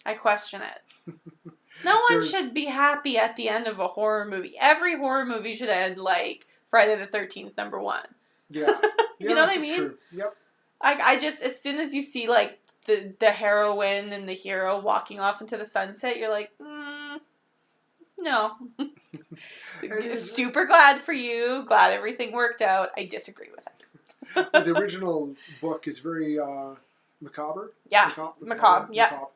I question it. No one should be happy at the end of a horror movie. Every horror movie should end like Friday the 13th, #1. Yeah. You know what I mean? True. Yep. I just, as soon as you see like the heroine and the hero walking off into the sunset, you're like, no. Super glad for you. Glad everything worked out. I disagree with it. Well, the original book is very macabre. Yeah, macabre. Yeah.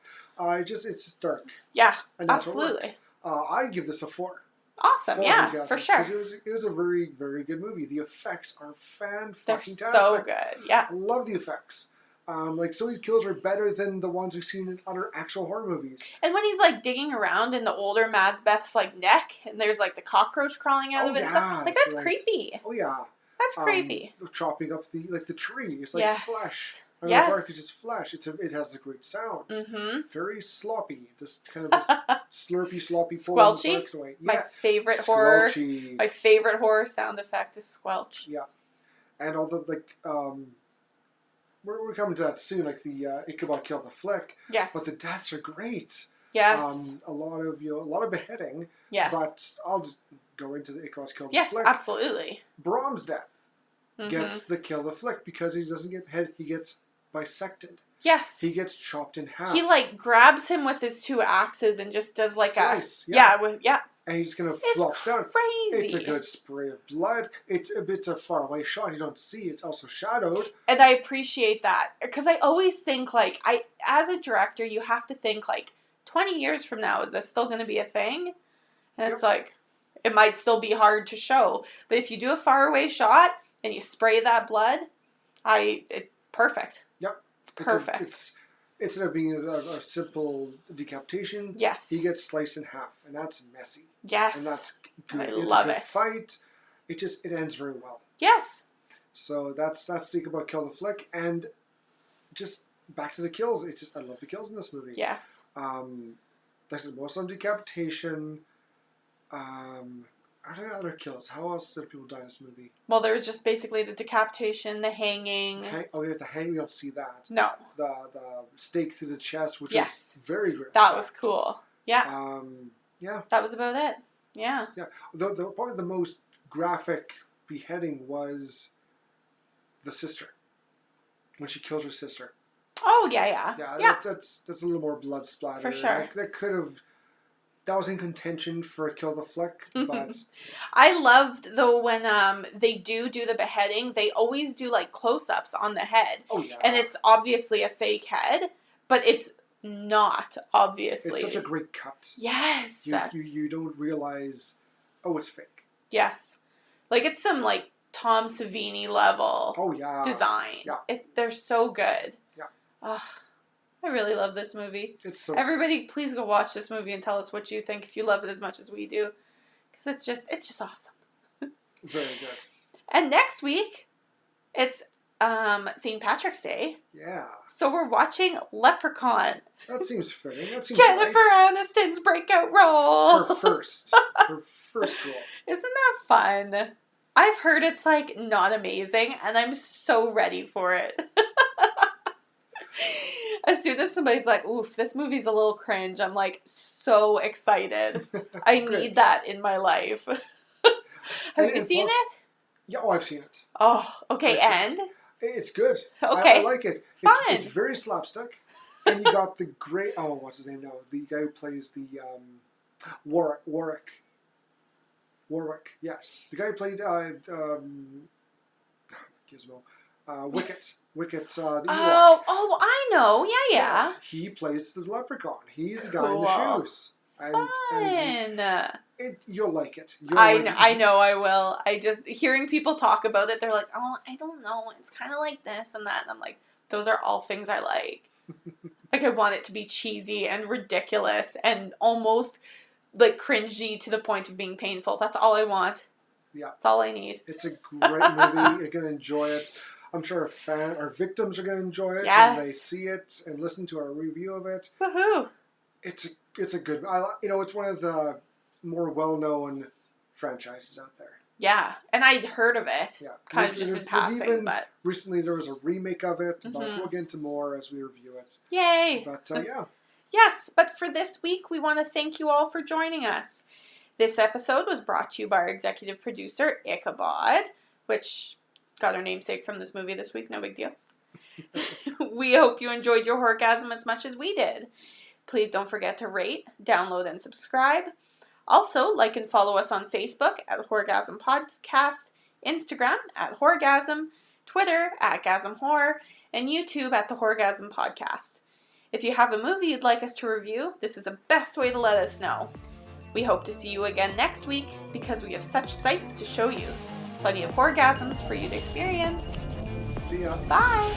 It's just dark. Yeah, absolutely. I give this a 4. Awesome, yeah, for sure. Because it was a very, very good movie. The effects are fan-fucking-tastic. They're so good, yeah. I love the effects. Like, some of these kills are better than the ones we've seen in other actual horror movies. And when he's, like, digging around in the older Mazbeth's, like, neck, and there's, like, the cockroach crawling out of it and stuff, like, that's creepy. Oh, yeah. That's creepy. Chopping up the tree. It's like flesh. The bark is just flesh. It has a great sound. Mm-hmm. Very sloppy. Just kind of this slurpy, sloppy. Squelchy. Yeah. My favorite horror. My favorite horror sound effect is squelch. Yeah, and all the like. We're coming to that soon. Like the Ichabod Killed the Flick. Yes. But the deaths are great. Yes. A lot of beheading. Yes. But I'll just go into the Ichabod Killed the Flick. Yes, absolutely. Brahm's death gets the Kill the Flick because he doesn't get beheaded. He gets bisected. Yes. He gets chopped in half. He like grabs him with his 2 axes and just does like slice. And he's going to flops down. Crazy. It's a good spray of blood. It's a faraway shot. You don't see. It's also shadowed. And I appreciate that. Because I always think, like, as a director, you have to think, like, 20 years from now, is this still going to be a thing? And it's like, it might still be hard to show. But if you do a faraway shot and you spray that blood, it's perfect. Yep. It's perfect. Instead of being a simple decapitation, yes, he gets sliced in half, and that's messy. Yes, and that's good. I love it. Fight. It ends very well. Yes. So that's Think About Kill the Flick, and just back to the kills. I love the kills in this movie. Yes. This is most of them decapitation. Are there other kills? How else did people die in this movie? Well, there was just basically the decapitation, the hanging. The hanging, we don't see that. No. The stake through the chest, which is very great. That was cool. Yeah. Yeah. That was about it. Yeah. Yeah. Probably the most graphic beheading was the sister. When she killed her sister. Oh, yeah. Yeah. That's a little more blood splatter. For sure. That was in contention for a Kill the Flick, but... I loved, though, when they do the beheading, they always do, like, close-ups on the head. Oh, yeah. And it's obviously a fake head, but it's not, obviously. It's such a great cut. Yes. You don't realize, it's fake. Yes. Like, it's some, like, Tom Savini level design. Yeah. They're so good. Yeah. Ugh. I really love this movie. It's so Everybody, please go watch this movie and tell us what you think if you love it as much as we do. Because it's just awesome. Very good. And next week, it's St. Patrick's Day. Yeah. So we're watching Leprechaun. That seems fitting. That seems Jennifer Aniston's breakout role. Her first role. Isn't that fun? I've heard it's, like, not amazing, and I'm so ready for it. As soon as somebody's like, oof, this movie's a little cringe, I'm like, so excited. I need that in my life. Have you seen it? Yeah, I've seen it. Oh, okay, and? It's good. Okay. I like it. Fun. It's very slapstick. And you got the great, what's his name now? The guy who plays the, Warwick, yes. The guy who played, Gizmo. Wicket. Wicket, the Ewok. Oh, I know. Yeah. Yes, he plays the leprechaun. He's the guy in the shoes. Fun. You'll like it. I know I will. I just, hearing people talk about it, they're like, oh, I don't know. It's kind of like this and that. And I'm like, those are all things I like. Like, I want it to be cheesy and ridiculous and almost, like, cringy to the point of being painful. That's all I want. Yeah. That's all I need. It's a great movie. You're going to enjoy it. I'm sure our victims are going to enjoy it yes. when they see it and listen to our review of it. Woohoo! It's a good. It's one of the more well-known franchises out there. Yeah, and I'd heard of it. Yeah, kind of just in passing. But recently there was a remake of it. But we'll get into more as we review it. Yay! But yeah. Yes, but for this week, we want to thank you all for joining us. This episode was brought to you by our executive producer, Ichabod, which got our namesake from this movie this week. No big deal. We hope you enjoyed your Horr-Gasm as much as we did. Please don't forget to rate, download, and subscribe. Also, like and follow us on Facebook at Horr-Gasm Podcast, Instagram at Horr-Gasm, Twitter at Gasm Horror, and YouTube at the Horr-Gasm Podcast. If you have a movie you'd like us to review, this is the best way to let us know. We hope to see you again next week because we have such sights to show you. Plenty of Horr-Gasms for you to experience. See ya. Bye.